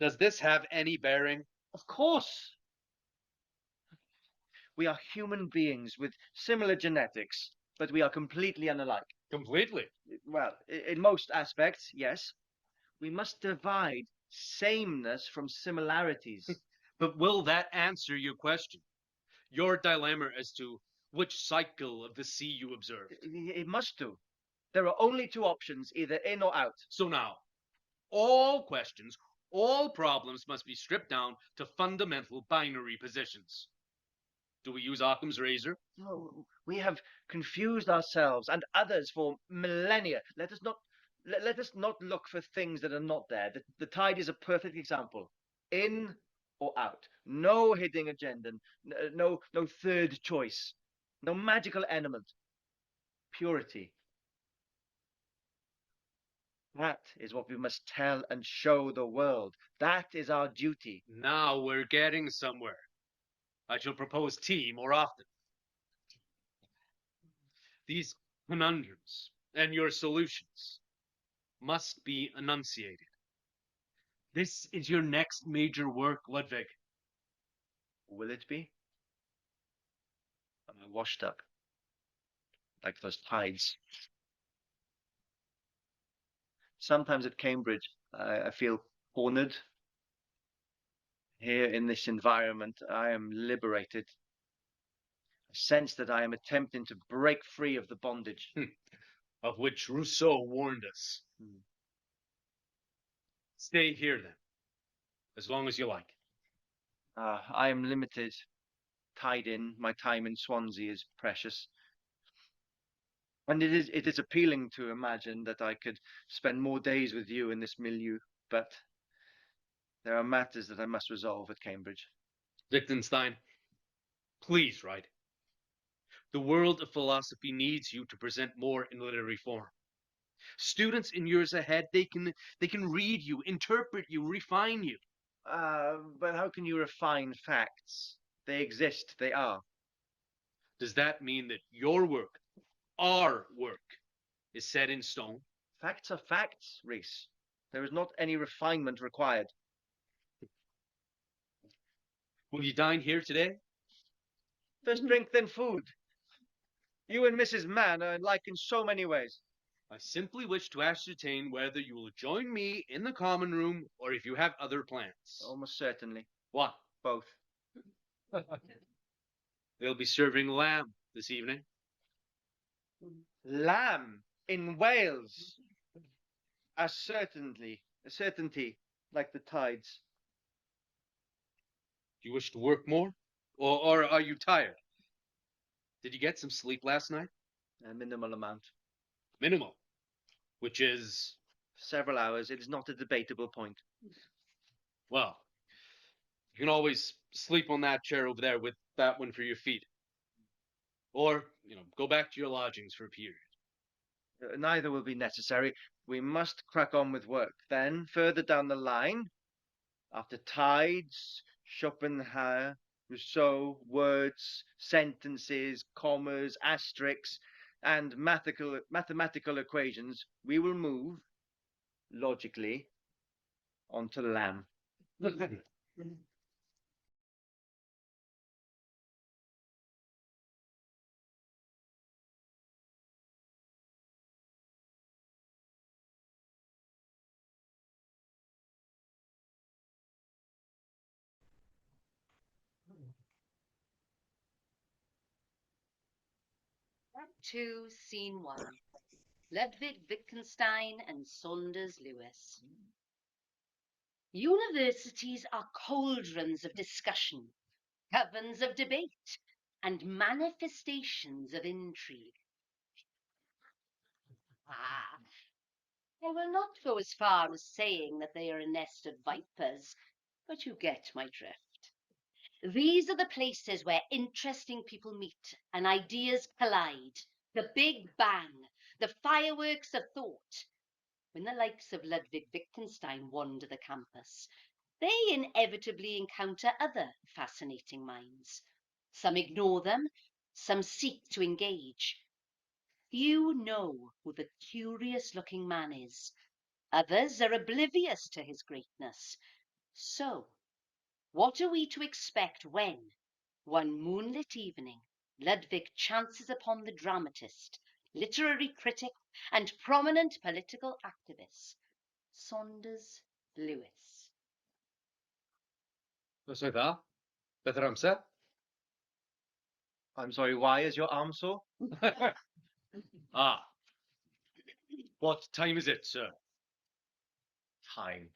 Does this have any bearing? Of course. We are human beings with similar genetics, but we are completely unalike. Completely. Well, in most aspects, yes. We must divide sameness from similarities. But will that answer your question? Your dilemma as to which cycle of the sea you observed? It must do. There are only two options, either in or out. So now, all questions, all problems must be stripped down to fundamental binary positions. Do we use Occam's razor? No, we have confused ourselves and others for millennia. Let us not look for things that are not there. The tide is a perfect example. In or out. No hidden agenda. No third choice. No magical element. Purity. That is what we must tell and show the world. That is our duty. Now we're getting somewhere. I shall propose tea more often. These conundrums and your solutions must be enunciated. This is your next major work, Ludwig. Will it be? Am I washed up? Like those tides. Sometimes at Cambridge, I feel cornered. Here in this environment, I am liberated. I sense that I am attempting to break free of the bondage. Of which Rousseau warned us. Stay here then, as long as you like. I am limited, tied in. My time in Swansea is precious. And it is appealing to imagine that I could spend more days with you in this milieu, but there are matters that I must resolve at Cambridge. Wittgenstein, please write. The world of philosophy needs you to present more in literary form. Students in years ahead, they can read you, interpret you, refine you. But how can you refine facts? They exist, they are. Does that mean that your work, our work, is set in stone? Facts are facts, Reese. There is not any refinement required. Will you dine here today? First drink, then food. You and Mrs. Mann are alike in so many ways. I simply wish to ascertain whether you will join me in the common room or if you have other plans. Almost certainly. What? Both. They'll be serving lamb this evening. Lamb in Wales. A certainty, like the tides. Do you wish to work more? Or are you tired? Did you get some sleep last night? A minimal amount. Minimal. Which is, Several hours. It is not a debatable point. well, you can always sleep on that chair over there with that one for your feet. Or, go back to your lodgings for a period. Neither will be necessary. We must crack on with work. Then, further down the line, after tides, Schopenhauer, Rousseau, words, sentences, commas, asterisks, and mathematical equations, we will move, logically, onto lamb. Act 2, Scene 1. Ludwig Wittgenstein and Saunders Lewis. Universities are cauldrons of discussion, covens of debate, and manifestations of intrigue. I will not go as far as saying that they are a nest of vipers, but you get my drift. These are the places where interesting people meet and ideas collide. The Big Bang, the fireworks of thought. When the likes of Ludwig Wittgenstein wander the campus, they inevitably encounter other fascinating minds. Some ignore them, some seek to engage. Few know who the curious-looking man is. Others are oblivious to his greatness. So, what are we to expect when, one moonlit evening, Ludwig chances upon the dramatist, literary critic, and prominent political activist, Saunders Lewis? Os oedd dda? Beth yr amser? I'm sorry, why is your arm sore? Ah. What time is it, sir? Time.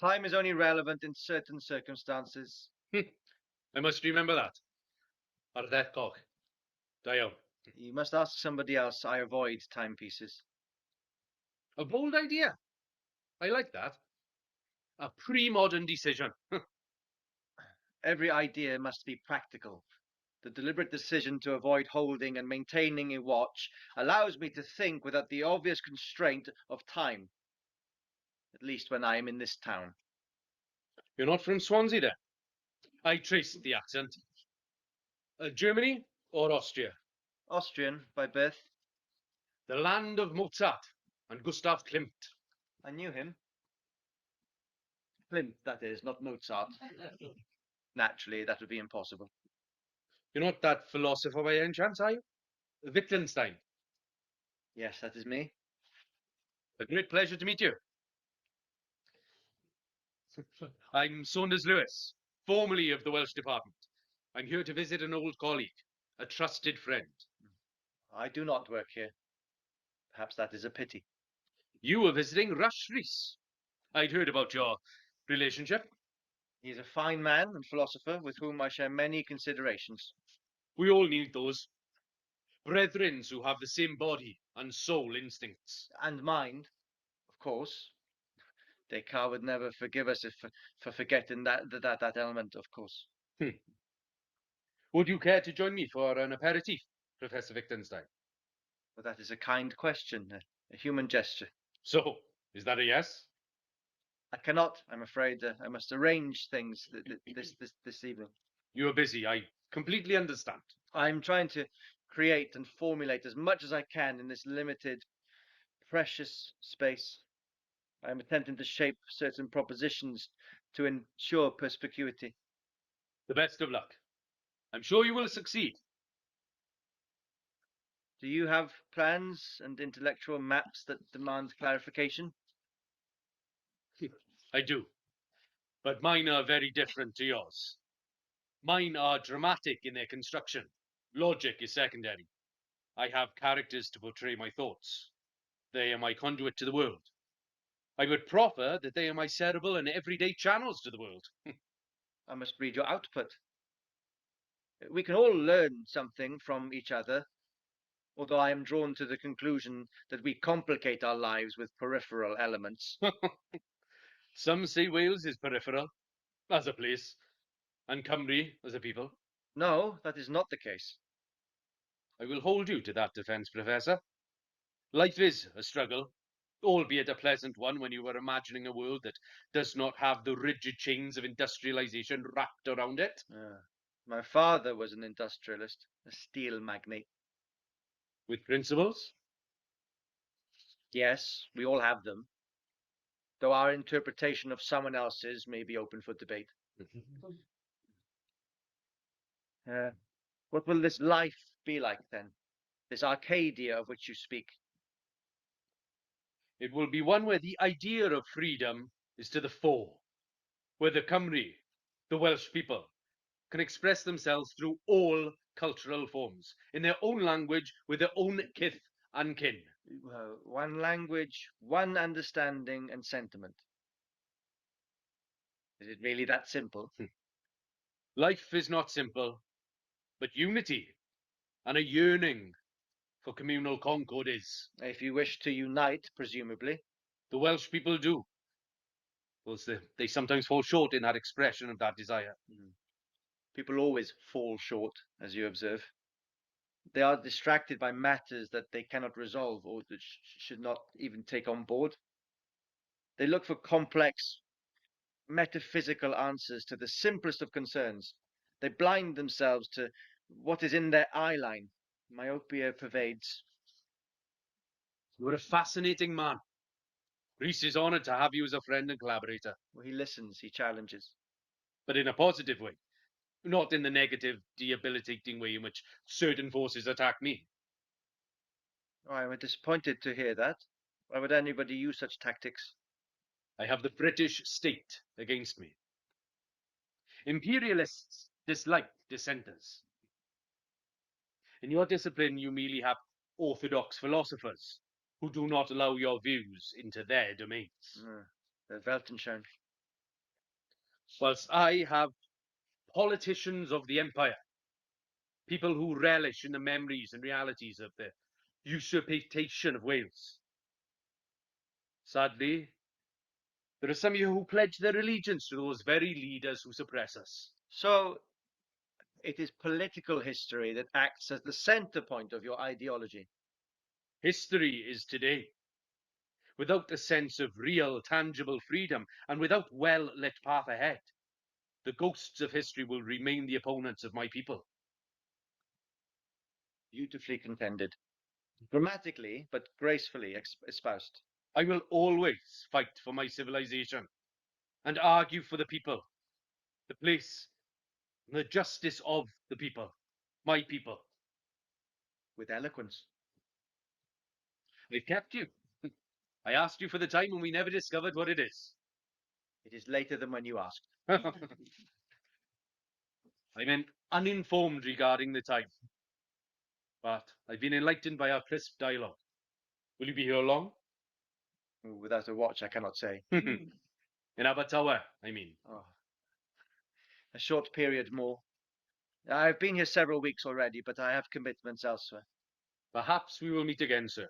Time is only relevant in certain circumstances. I must remember that. Ar ddeath coch. Da iawn. You must ask somebody else. I avoid timepieces. A bold idea. I like that. A pre-modern decision. Every idea must be practical. The deliberate decision to avoid holding and maintaining a watch allows me to think without the obvious constraint of time. At least when I am in this town. You're not from Swansea, then? I traced the accent. Germany or Austria? Austrian by birth. The land of Mozart and Gustav Klimt. I knew him. Klimt, that is, not Mozart. Naturally, that would be impossible. You're not that philosopher by any chance, are you? Wittgenstein. Yes, that is me. A great pleasure to meet you. I'm Saunders Lewis, formerly of the Welsh Department. I'm here to visit an old colleague, a trusted friend. I do not work here. Perhaps that is a pity. You were visiting Rush Rhys. I'd heard about your relationship. He is a fine man and philosopher with whom I share many considerations. We all need those. Brethren who have the same body and soul instincts. And mind, of course. Descartes would never forgive us for forgetting that element, of course. Would you care to join me for an aperitif, Professor Wittgenstein? But that is a kind question, a human gesture. So, is that a yes? I cannot, I'm afraid. I must arrange things this evening. You are busy, I completely understand. I'm trying to create and formulate as much as I can in this limited, precious space. I'm attempting to shape certain propositions to ensure perspicuity. The best of luck. I'm sure you will succeed. Do you have plans and intellectual maps that demand clarification? I do. But mine are very different to yours. Mine are dramatic in their construction. Logic is secondary. I have characters to portray my thoughts. They are my conduit to the world. I would proffer that they are my cerebral and everyday channels to the world. I must read your output. We can all learn something from each other, although I am drawn to the conclusion that we complicate our lives with peripheral elements. Some say Wales is peripheral, as a place, and Cymru as a people. No, that is not the case. I will hold you to that defence, Professor. Life is a struggle, albeit a pleasant one when you are imagining a world that does not have the rigid chains of industrialization wrapped around it. My father was an industrialist, a steel magnate. With principles? Yes, we all have them, though our interpretation of someone else's may be open for debate. What will this life be like then? This Arcadia of which you speak? It will be one where the idea of freedom is to the fore, where the Cymru, the Welsh people, can express themselves through all cultural forms, in their own language, with their own kith and kin. One language, one understanding and sentiment. Is it really that simple? Life is not simple, but unity and a yearning for communal concord is. If you wish to unite, presumably. The Welsh people do. Whilst they sometimes fall short in that expression of that desire. People always fall short, as you observe. They are distracted by matters that they cannot resolve or that should not even take on board. They look for complex, metaphysical answers to the simplest of concerns. They blind themselves to what is in their eye line. Myopia pervades. You are a fascinating man. Rhys is honoured to have you as a friend and collaborator. Well, he listens, he challenges. But in a positive way. Not in the negative, debilitating way in which certain forces attack me. Oh, I am disappointed to hear that. Why would anybody use such tactics? I have the British state against me. Imperialists dislike dissenters. In your discipline, you merely have orthodox philosophers who do not allow your views into their domains. The Weltanschauung. Whilst I have politicians of the empire, people who relish in the memories and realities of the usurpation of Wales. Sadly, there are some of you who pledge their allegiance to those very leaders who suppress us. So, it is political history that acts as the center point of your ideology. History is today. Without a sense of real, tangible freedom, and without well-lit path ahead, the ghosts of history will remain the opponents of my people. Beautifully contended. Dramatically, but gracefully espoused. I will always fight for my civilization and argue for the people, the place, and the justice of the people, my people. With eloquence. They've kept you. I asked you for the time and we never discovered what it is. It is later than when you asked. I'm uninformed regarding the time, but I've been enlightened by our crisp dialogue. Will you be here long? Without a watch, I cannot say. In Abertawe, I mean. Oh. A short period more. I've been here several weeks already, but I have commitments elsewhere. Perhaps we will meet again, sir.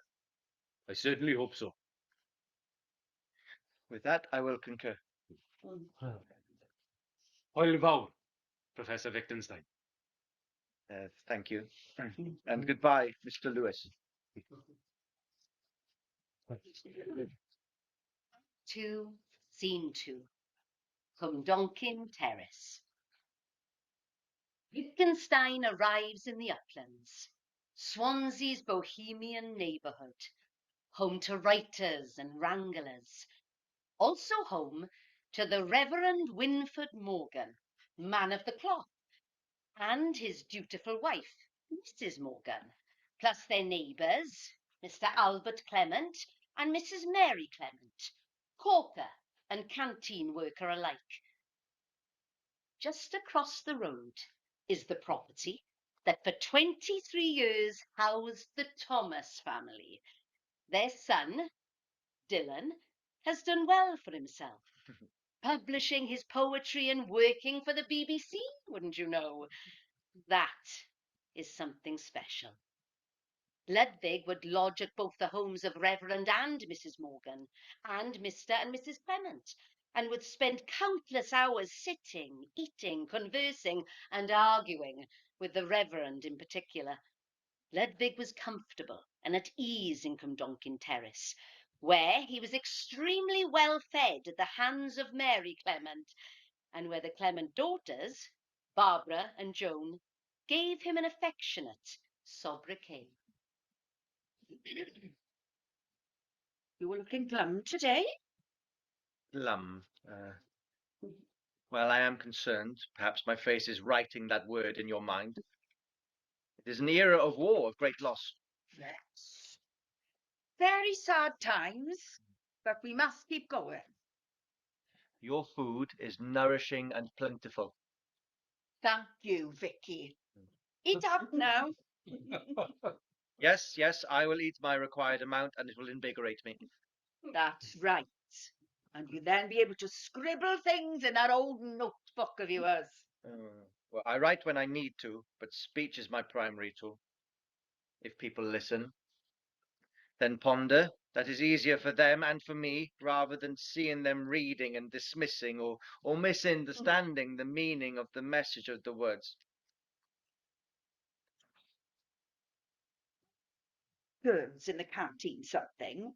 I certainly hope so. With that, I will concur. Hwyl fawr, Professor Wittgenstein. Thank you. And goodbye, Mr. Lewis. 2, Scene 2, Cwmdonkin Terrace. Wittgenstein arrives in the uplands, Swansea's bohemian neighbourhood, home to writers and wranglers, also home to the Reverend Winford Morgan, man of the cloth, and his dutiful wife, Mrs. Morgan, plus their neighbours, Mr. Albert Clement and Mrs. Mary Clement, caulker and canteen worker alike. Just across the road is the property that for 23 years housed the Thomas family. Their son, Dylan, has done well for himself, publishing his poetry and working for the BBC, wouldn't you know? That is something special. Ludwig would lodge at both the homes of Reverend and Mrs. Morgan, and Mr. and Mrs. Clement, and would spend countless hours sitting, eating, conversing, and arguing with the Reverend in particular. Ludwig was comfortable and at ease in Cwmdonkin Terrace, where he was extremely well fed at the hands of Mary Clement, and where the Clement daughters, Barbara and Joan, gave him an affectionate sobriquet. You were looking glum today? Glum. Well, I am concerned. Perhaps my face is writing that word in your mind. It is an era of war, of great loss. Yes. Very sad times, but we must keep going. Your food is nourishing and plentiful. Thank you, Vicky. Eat up now. Yes, yes, I will eat my required amount and it will invigorate me. That's right. And you'll then be able to scribble things in that old notebook of yours. Well, I write when I need to, but speech is my primary tool. If people listen, then ponder. That is easier for them and for me, rather than seeing them reading and dismissing or misunderstanding the meaning of the message of the words. Girls in the canteen something,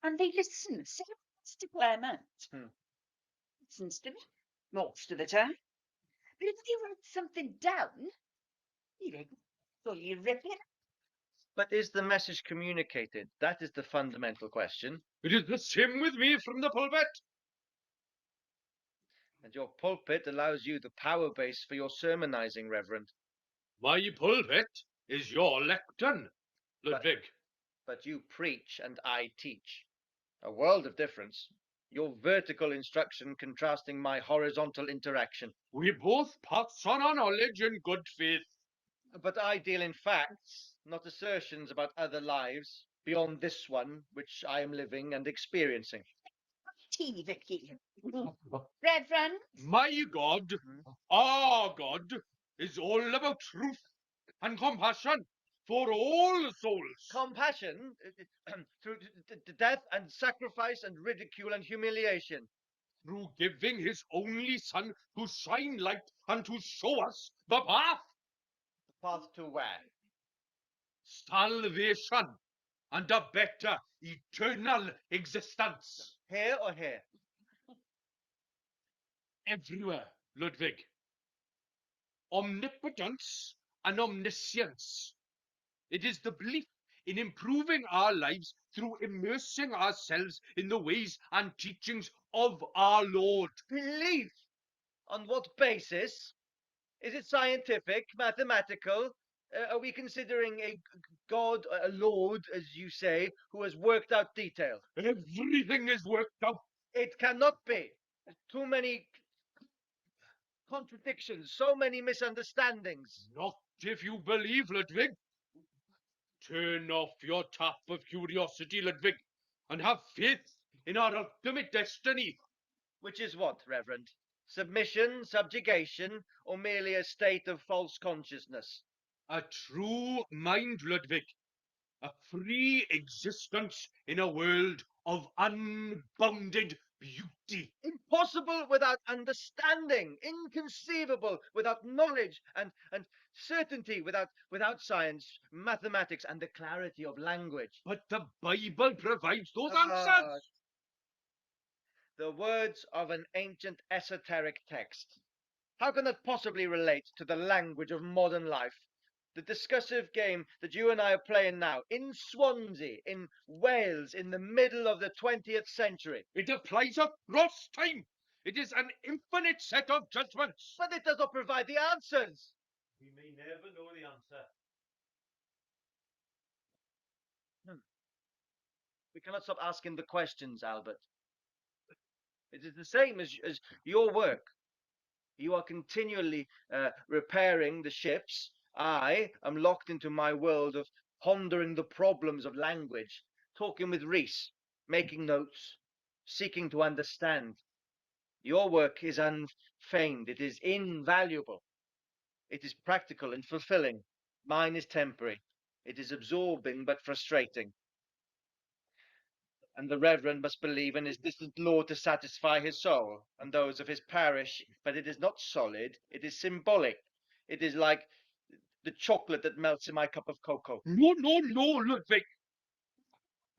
and they listen. Say to Clement. Listens to me most of the time. But if they write something down, so you rip it. But is the message communicated? That is the fundamental question. It is the same with me from the pulpit. And your pulpit allows you the power base for your sermonizing, Reverend. My pulpit is your lectern, Ludwig. But you preach and I teach. A world of difference. Your vertical instruction contrasting my horizontal interaction. We both pass on our knowledge in good faith. But I deal in facts, not assertions about other lives, beyond this one, which I am living and experiencing. Tea, Vicky. Reverend? My God, our God, is all about truth and compassion for all souls. Compassion through death and sacrifice and ridicule and humiliation. Through giving his only Son to shine light and to show us the path. The path to where? Salvation and a better eternal existence. Here or here? Everywhere, Ludwig. Omnipotence and omniscience. It is the belief in improving our lives through immersing ourselves in the ways and teachings of our Lord. Belief? On what basis? Is it scientific, mathematical? Are we considering a God, a Lord, as you say, who has worked out detail? Everything is worked out. It cannot be. Too many contradictions, so many misunderstandings. Not if you believe, Ludwig. Turn off your tap of curiosity, Ludwig, and have faith in our ultimate destiny. Which is what, Reverend? Submission, subjugation, or merely a state of false consciousness? A true mind, Ludwig. A free existence in a world of unbounded beauty. Impossible without understanding, inconceivable without knowledge and certainty without science, mathematics, and the clarity of language. But the Bible provides those answers. The words of an ancient esoteric text. How can that possibly relate to the language of modern life? The discursive game that you and I are playing now, in Swansea, in Wales, in the middle of the 20th century. It applies across time. It is an infinite set of judgments. But it does not provide the answers. We may never know the answer. We cannot stop asking the questions, Albert. It is the same as your work. You are continually repairing the ships I am locked into my world of pondering the problems of language, talking with Rees, making notes, seeking to understand. Your work is unfeigned. It is invaluable. It is practical and fulfilling. Mine is temporary. It is absorbing but frustrating. And the Reverend must believe in his distant Lord to satisfy his soul and those of his parish, but it is not solid. It is symbolic. It is like the chocolate that melts in my cup of cocoa. No, no, no, Ludwig.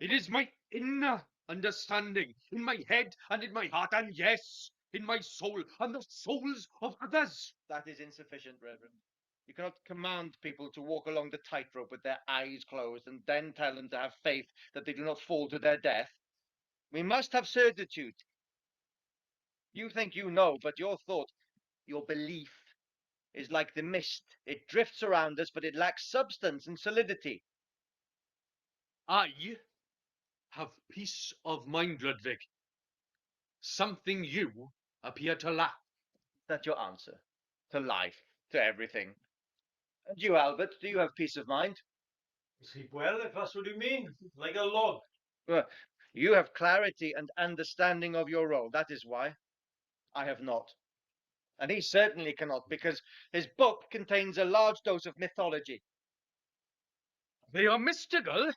It is my inner understanding, in my head and in my heart, and yes, in my soul and the souls of others. That is insufficient, Reverend. You cannot command people to walk along the tightrope with their eyes closed and then tell them to have faith that they do not fall to their death. We must have certitude. You think you know, but your thought, your belief, is like the mist. It drifts around us, but it lacks substance and solidity. I have peace of mind, Ludwig. Something you appear to lack. That's your answer. To life, to everything. And you, Albert, do you have peace of mind? Sleep well, if that's what you mean. Like a log. Well, you have clarity and understanding of your role. That is why. I have not. And he certainly cannot, because his book contains a large dose of mythology. They are mystical,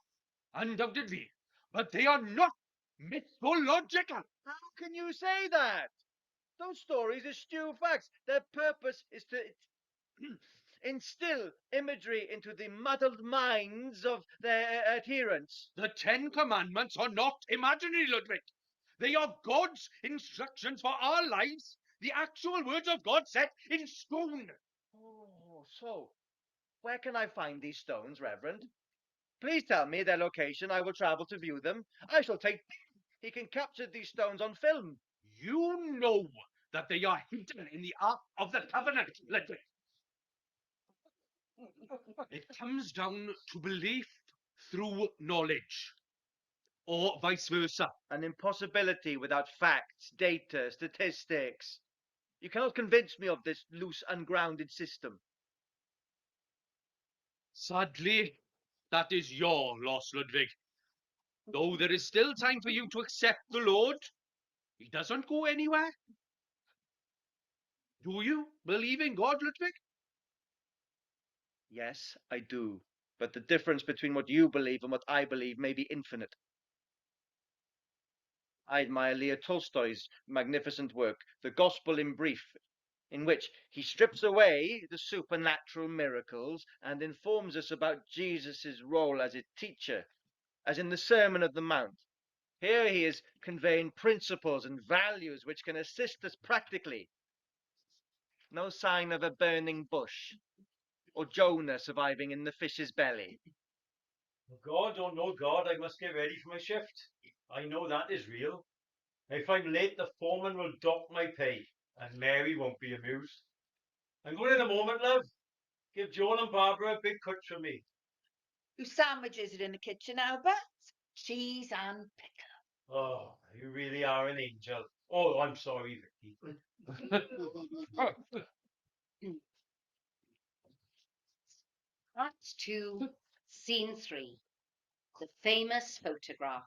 undoubtedly, but they are not mythological. How can you say that? Those stories eschew facts. Their purpose is to instill imagery into the muddled minds of their adherents. The Ten Commandments are not imaginary, Ludwig. They are God's instructions for our lives, the actual words of God set in stone. Oh, so where can I find these stones, Reverend? Please tell me their location. I will travel to view them. I shall take... He can capture these stones on film. You know that they are hidden in the Ark of the Covenant, Ludwig. It comes down to belief through knowledge, or vice versa. An impossibility without facts, data, statistics. You cannot convince me of this loose, ungrounded system. Sadly, that is your loss, Ludwig. Though there is still time for you to accept the Lord, he doesn't go anywhere. Do you believe in God, Ludwig? Yes, I do. But the difference between what you believe and what I believe may be infinite. I admire Leo Tolstoy's magnificent work, The Gospel in Brief, in which he strips away the supernatural miracles and informs us about Jesus' role as a teacher, as in the Sermon of the Mount. Here he is conveying principles and values which can assist us practically. No sign of a burning bush, or Jonah surviving in the fish's belly. God, don't know God, I must get ready for my shift. I know that is real. If I'm late, the foreman will dock my pay, and Mary won't be amused. I'm going in a moment, love. Give Joel and Barbara a big cut for me. Whose sandwiches are in the kitchen, Albert? Cheese and pickle. Oh, you really are an angel. Oh, I'm sorry, Vicky. Act 2, Scene 3, the famous photograph.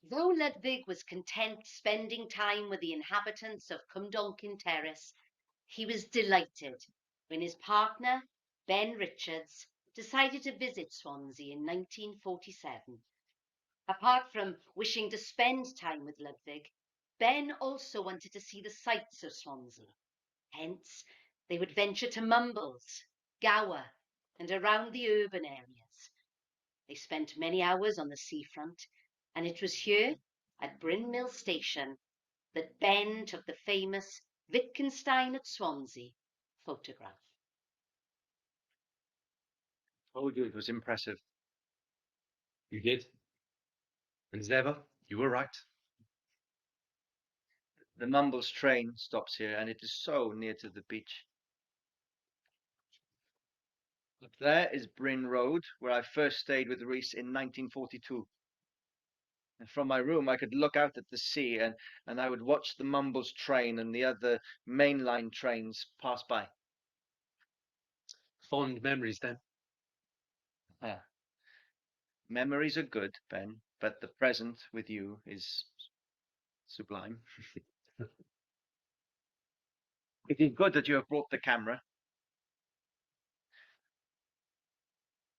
Though Ludwig was content spending time with the inhabitants of Cwmdonkin Terrace, he was delighted when his partner, Ben Richards, decided to visit Swansea in 1947. Apart from wishing to spend time with Ludwig, Ben also wanted to see the sights of Swansea. Hence, they would venture to Mumbles, Gower, and around the urban areas. They spent many hours on the seafront, and it was here, at Bryn Mill Station, that Ben took the famous Wittgenstein at Swansea photograph. Told you it was impressive. You did. And as ever, you were right. The Mumbles train stops here, and it is so near to the beach. Up there is Bryn Road, where I first stayed with Rees in 1942. And from my room, I could look out at the sea, and I would watch the Mumbles train and the other mainline trains pass by. fond memories then. Ah, memories are good, Ben, but the present with you is sublime. It is good that you have brought the camera.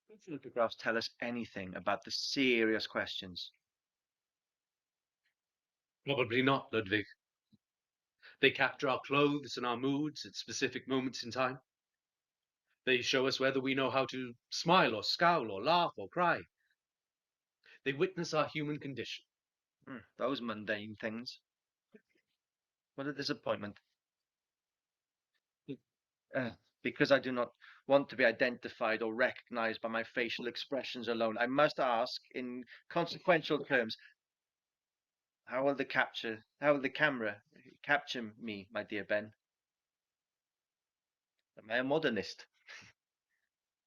Do photographs tell us anything about the serious questions? Probably not, Ludwig. They capture our clothes and our moods at specific moments in time. They show us whether we know how to smile or scowl or laugh or cry. They witness our human condition. Those mundane things. What a disappointment. Because I do not want to be identified or recognized by my facial expressions alone, I must ask in consequential terms, how will the camera capture me, my dear Ben? Am I a modernist?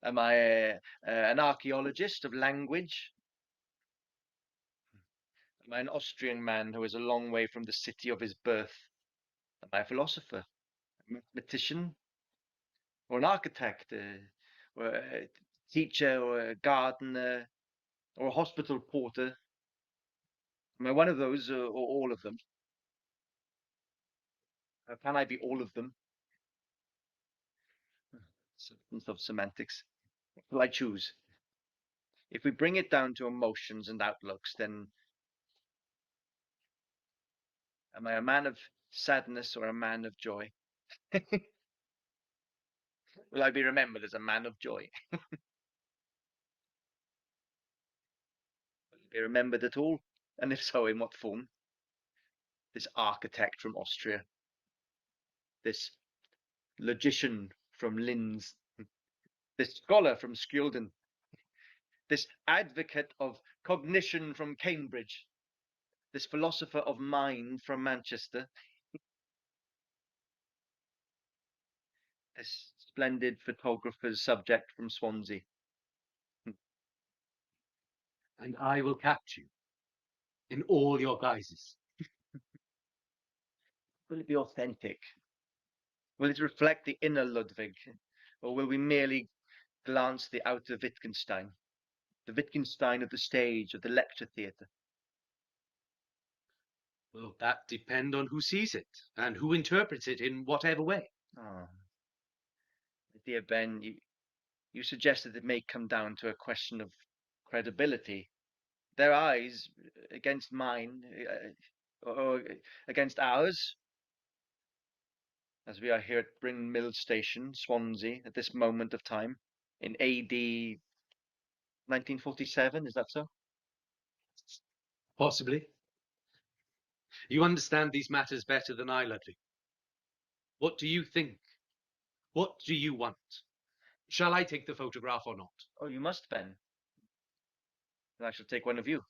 Am I an archaeologist of language? Am I an Austrian man who is a long way from the city of his birth? Am I a philosopher, a mathematician, or an architect, or a teacher, or a gardener, or a hospital porter? Am I one of those, or all of them? Can I be all of them? Substance of semantics. What will I choose? If we bring it down to emotions and outlooks, then am I a man of sadness or a man of joy? Will I be remembered as a man of joy? Will I be remembered at all? And if so, in what form? This architect from Austria, this logician from Linz, this scholar from Cwmdonkin, this advocate of cognition from Cambridge, this philosopher of mind from Manchester, this splendid photographer's subject from Swansea. And I will capture you in all your guises. Will it be authentic? Will it reflect the inner Ludwig? Or will we merely glance the outer Wittgenstein? The Wittgenstein of the stage, of the lecture theatre? Will that depend on who sees it and who interprets it in whatever way? Oh, dear Ben, you suggested it may come down to a question of credibility. Their eyes against mine, or against ours, as we are here at Bryn Mill Station, Swansea, at this moment of time, in AD 1947, is that so? Possibly. You understand these matters better than I, Ludwig. What do you think? What do you want? Shall I take the photograph or not? Oh, you must, Ben. Then I shall take one of you.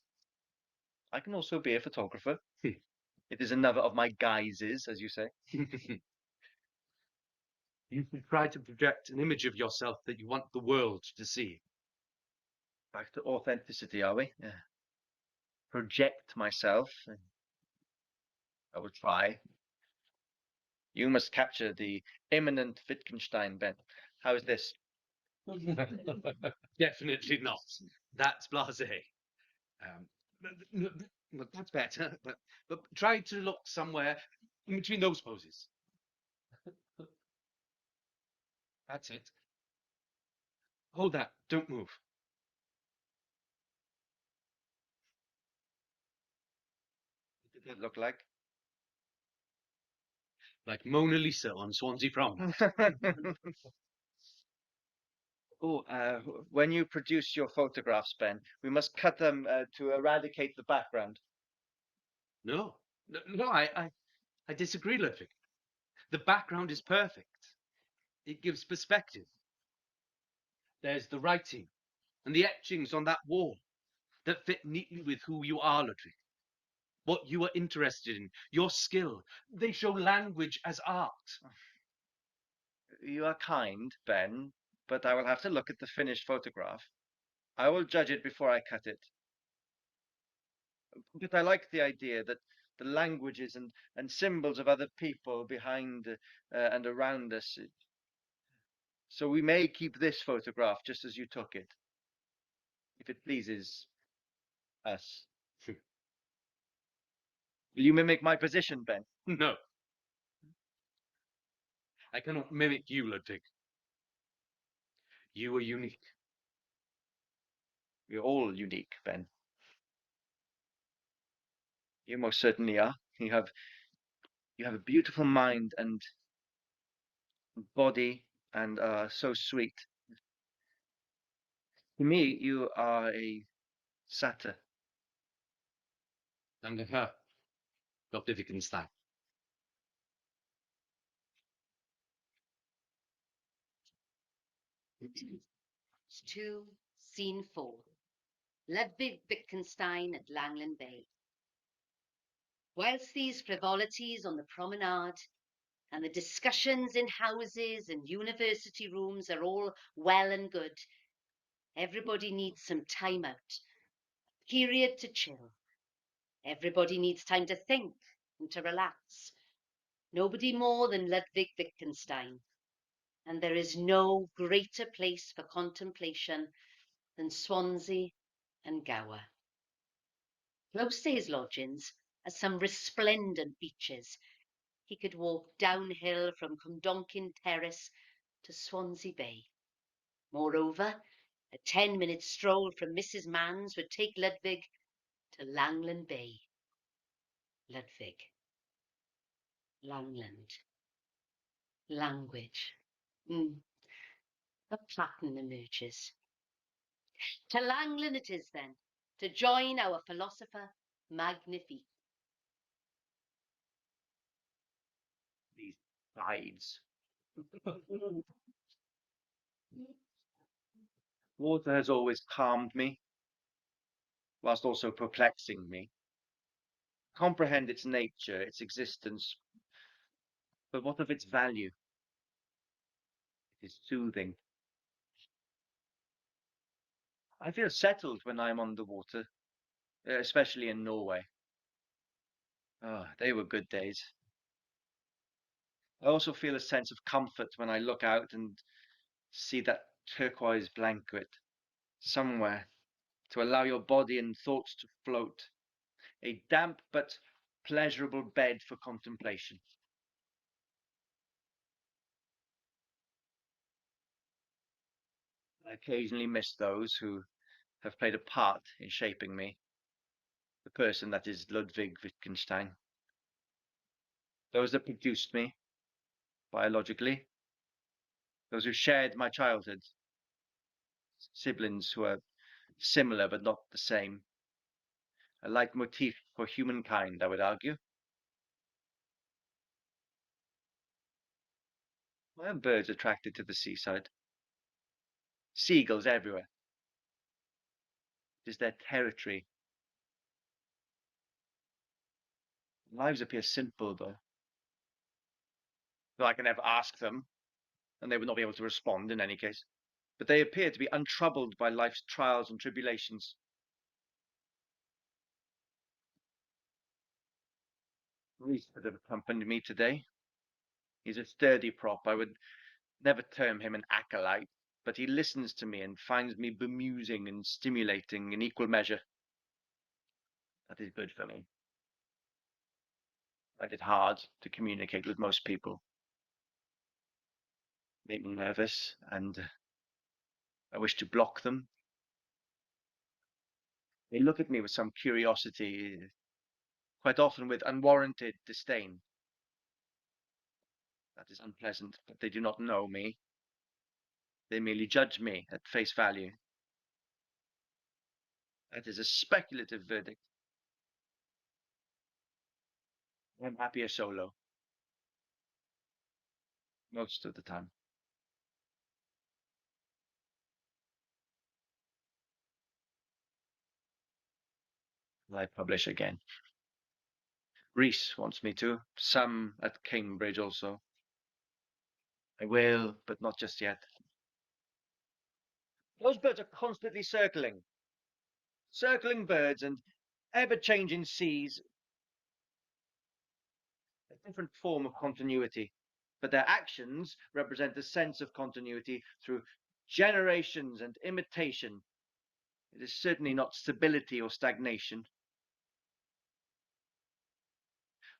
I can also be a photographer. It is another of my guises, as you say. You should try to project an image of yourself that you want the world to see. Back to authenticity, are we? Yeah. Project myself. I will try. You must capture the imminent Wittgenstein, Ben. How is this? Definitely not. That's blasé. But that's better. But try to look somewhere in between those poses. That's it. Hold that. Don't move. What did it look like? Like Mona Lisa on Swansea prom. Oh, when you produce your photographs, Ben, we must cut them to eradicate the background. No, I disagree, Ludwig. The background is perfect. It gives perspective. There's the writing and the etchings on that wall that fit neatly with who you are, Ludwig. What you are interested in, your skill. They show language as art. You are kind, Ben, but I will have to look at the finished photograph. I will judge it before I cut it. But I like the idea that the languages and symbols of other people behind and around us, So we may keep this photograph just as you took it, if it pleases us. Will you mimic my position, Ben? No. I cannot mimic you, Ludwig. You are unique. We're all unique, Ben. You most certainly are. You have a beautiful mind and body, and are so sweet. To me, you are a satyr. Danke her, Dr. Wittgenstein. To Scene 4. Ludwig Wittgenstein at Langland Bay. Whilst these frivolities on the promenade and the discussions in houses and university rooms are all well and good, everybody needs some time out, period to chill. Everybody needs time to think and to relax. Nobody more than Ludwig Wittgenstein. And there is no greater place for contemplation than Swansea and Gower. Close to his lodgings are some resplendent beaches. He could walk downhill from Cwmdonkin Terrace to Swansea Bay. Moreover, a 10-minute stroll from Mrs. Mann's would take Ludwig to Langland Bay. Ludwig. Langland. Language. A pattern emerges. To Langland it is then, to join our philosopher magnifique. These tides. Water has always calmed me, whilst also perplexing me. Comprehend its nature, its existence, but what of its value? It is soothing. I feel settled when I am on the water, especially in Norway. They were good days. I also feel a sense of comfort when I look out and see that turquoise blanket somewhere to allow your body and thoughts to float. A damp but pleasurable bed for contemplation. I occasionally miss those who have played a part in shaping me, the person that is Ludwig Wittgenstein. Those that produced me, biologically, those who shared my childhood, siblings who are similar but not the same. A leitmotif for humankind, I would argue. Why are birds attracted to the seaside? Seagulls everywhere. It is their territory. Lives appear simple, though. I can never ask them, and they would not be able to respond in any case. But they appear to be untroubled by life's trials and tribulations. Reese would have accompanied me today. He's a sturdy prop. I would never term him an acolyte, but he listens to me and finds me bemusing and stimulating in equal measure. That is good for me. I find it hard to communicate with most people. Make me nervous, and I wish to block them. They look at me with some curiosity, quite often with unwarranted disdain. That is unpleasant, but they do not know me. They merely judge me at face value. That is a speculative verdict. I'm happier solo. Most of the time. I publish again. Reese wants me to. Some at Cambridge also. I will, but not just yet. Those birds are constantly circling. Circling birds and ever-changing seas. A different form of continuity. but their actions represent a sense of continuity through generations and imitation. It is certainly not stability or stagnation.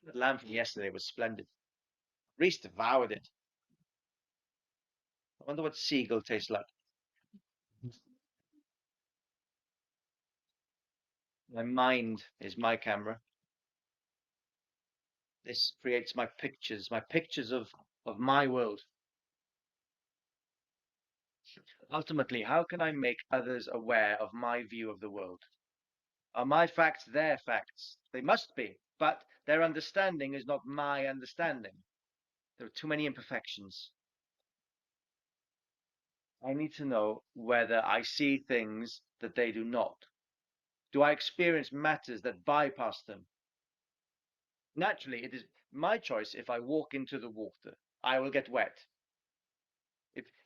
The lamb from yesterday was splendid. Reese devoured it. I wonder what seagull tastes like. My mind is my camera. This creates my pictures of my world. Ultimately, how can I make others aware of my view of the world? Are my facts their facts? They must be, but their understanding is not my understanding. There are too many imperfections. I need to know whether I see things that they do not. Do I experience matters that bypass them? Naturally, it is my choice if I walk into the water. I will get wet.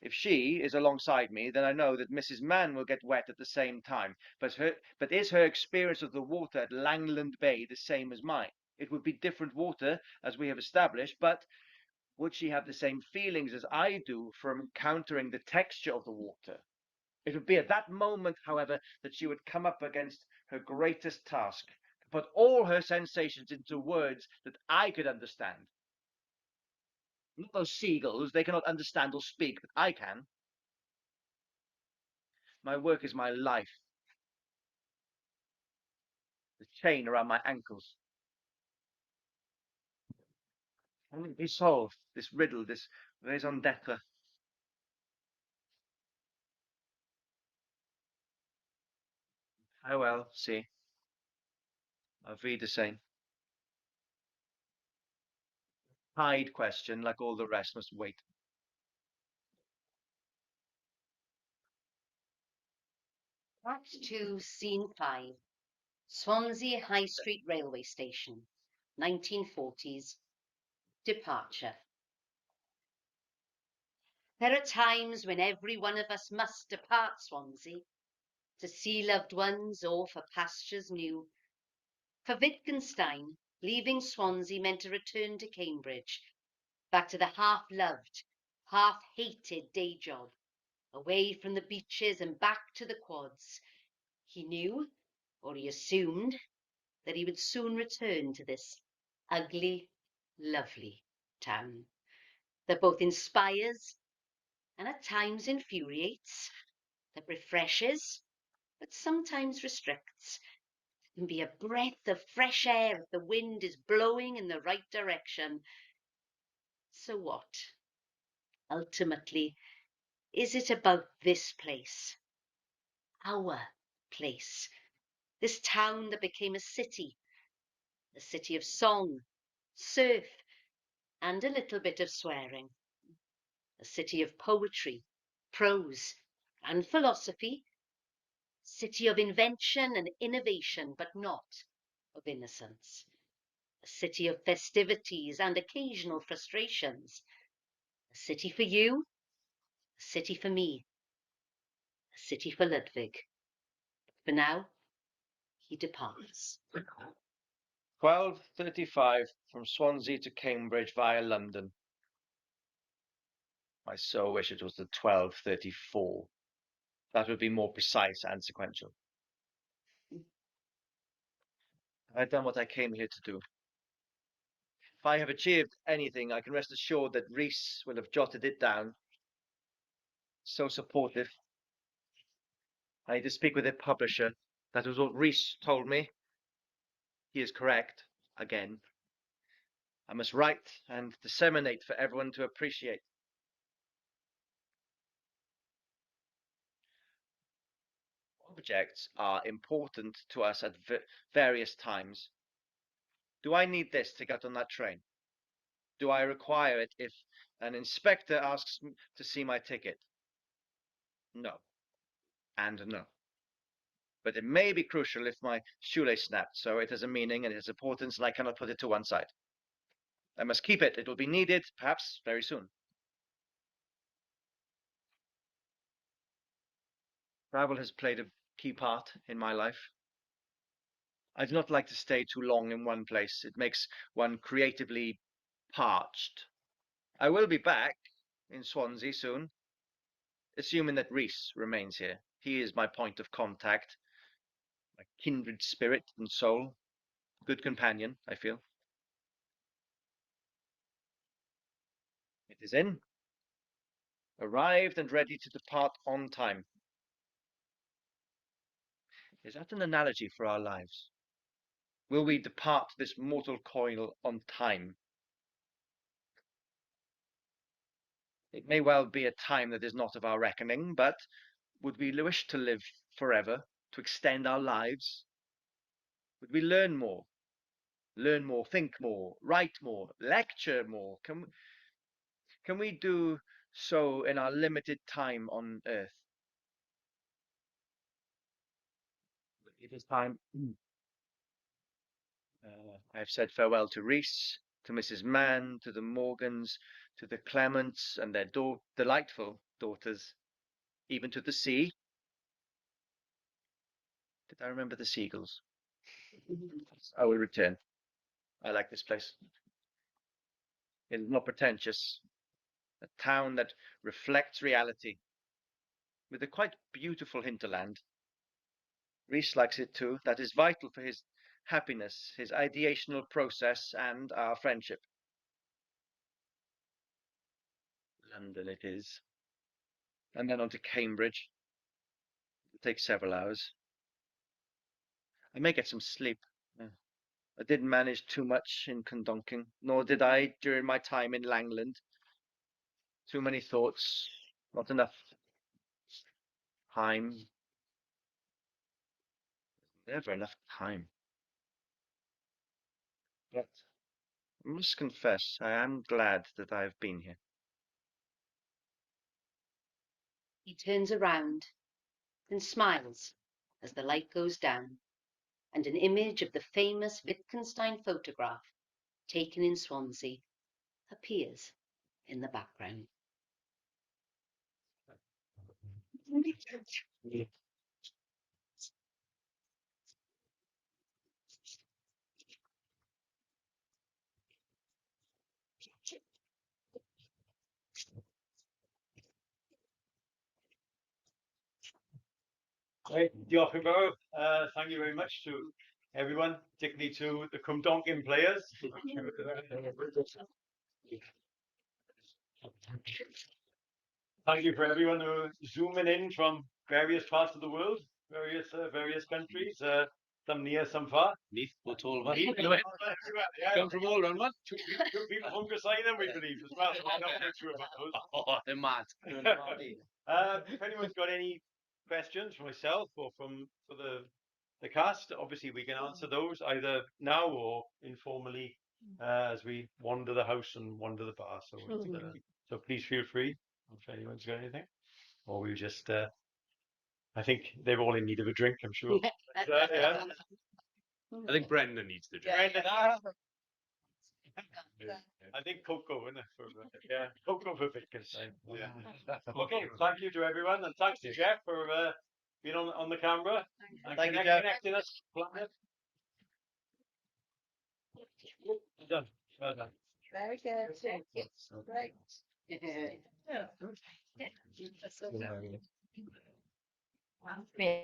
If she is alongside me, then I know that Mrs. Mann will get wet at the same time. But is her experience of the water at Langland Bay the same as mine? It would be different water, as we have established, but would she have the same feelings as I do from encountering the texture of the water? It would be at that moment, however, that she would come up against her greatest task, to put all her sensations into words that I could understand. Not those seagulls, they cannot understand or speak, but I can. My work is my life. The chain around my ankles. Can it be solved, this riddle, this raison d'etre? Oh well, see. I'll read the same. Tide question, like all the rest, must wait. Act 2, Scene 5. Swansea High Street Railway Station, 1940s. Departure. There are times when every one of us must depart Swansea, to see loved ones or for pastures new. For Wittgenstein, leaving Swansea meant a return to Cambridge, back to the half-loved, half-hated day job, away from the beaches and back to the quads. He knew, or he assumed, that he would soon return to this ugly, lovely town that both inspires and at times infuriates, that refreshes but sometimes restricts, can be a breath of fresh air if the wind is blowing in the right direction. So what? Ultimately, is it about this place? Our place. This town that became a city of song, surf, and a little bit of swearing. A city of poetry, prose, and philosophy. City of invention and innovation, but not of innocence. A city of festivities and occasional frustrations. A city for you, a city for me, a city for Ludwig. For now, he departs. 12:35 from Swansea to Cambridge via London. I so wish it was the 12:34. That would be more precise and sequential. I've done what I came here to do. If I have achieved anything, I can rest assured that Reese will have jotted it down. So supportive. I need to speak with a publisher. That was what Reese told me. He is correct, again. I must write and disseminate for everyone to appreciate. Objects are important to us at various times. Do I need this to get on that train? Do I require it if an inspector asks me to see my ticket? No. And no. But it may be crucial if my shoelace snapped, so it has a meaning and it has importance, and I cannot put it to one side. I must keep it. It will be needed, perhaps, very soon. Travel has played a key part in my life. I do not like to stay too long in one place. It makes one creatively parched. I will be back in Swansea soon, assuming that Rhys remains here. He is my point of contact, my kindred spirit and soul, good companion, I feel. It is in, arrived and ready to depart on time. Is that an analogy for our lives? Will we depart this mortal coil on time? It may well be a time that is not of our reckoning, but would we wish to live forever, to extend our lives? Would we learn more, think more, write more, lecture more? Can we do so in our limited time on earth? It is time. I have said farewell to Rhys, to Mrs. Mann, to the Morgans, to the Clements and their delightful daughters, even to the sea. Did I remember the seagulls? I will return. I like this place. It is not pretentious. A town that reflects reality, with a quite beautiful hinterland. Rhys likes it too. That is vital for his happiness, his ideational process, and our friendship. London it is. And then on to Cambridge. It takes several hours. I may get some sleep. I didn't manage too much in Cwmdonkin, nor did I during my time in Langland. Too many thoughts, not enough time. Never enough time. But I must confess, I am glad that I have been here. He turns around and smiles as the light goes down, and an image of the famous Wittgenstein photograph taken in Swansea appears in the background. Right, diolch yn fawr. Thank you very much to everyone, particularly to the Cwmdonkin Players. Thank you for everyone who zooming in from various parts of the world, various countries, some near, some far. Neath, but all of Yeah. Come from all around, man. Two people from Gosainan, we believe, as well. I'm not quite sure about those. Oh, they're mad. If anyone's got any questions for myself or for the cast, obviously we can answer those either now or informally as we wander the house and wander the bar. So, so please feel free if anyone's got anything. Or we just, I think they're all in need of a drink, I'm sure. Yeah. I think Brendan needs the drink. Brendan, I think cocoa, isn't it? Yeah, cocoa for Wittgenstein. Yeah. Okay, thank you to everyone, and thanks to Jeff for being on the camera. Thank you, Jeff. Connecting us. Done. Well done. Very good. Great. Yeah. Yeah.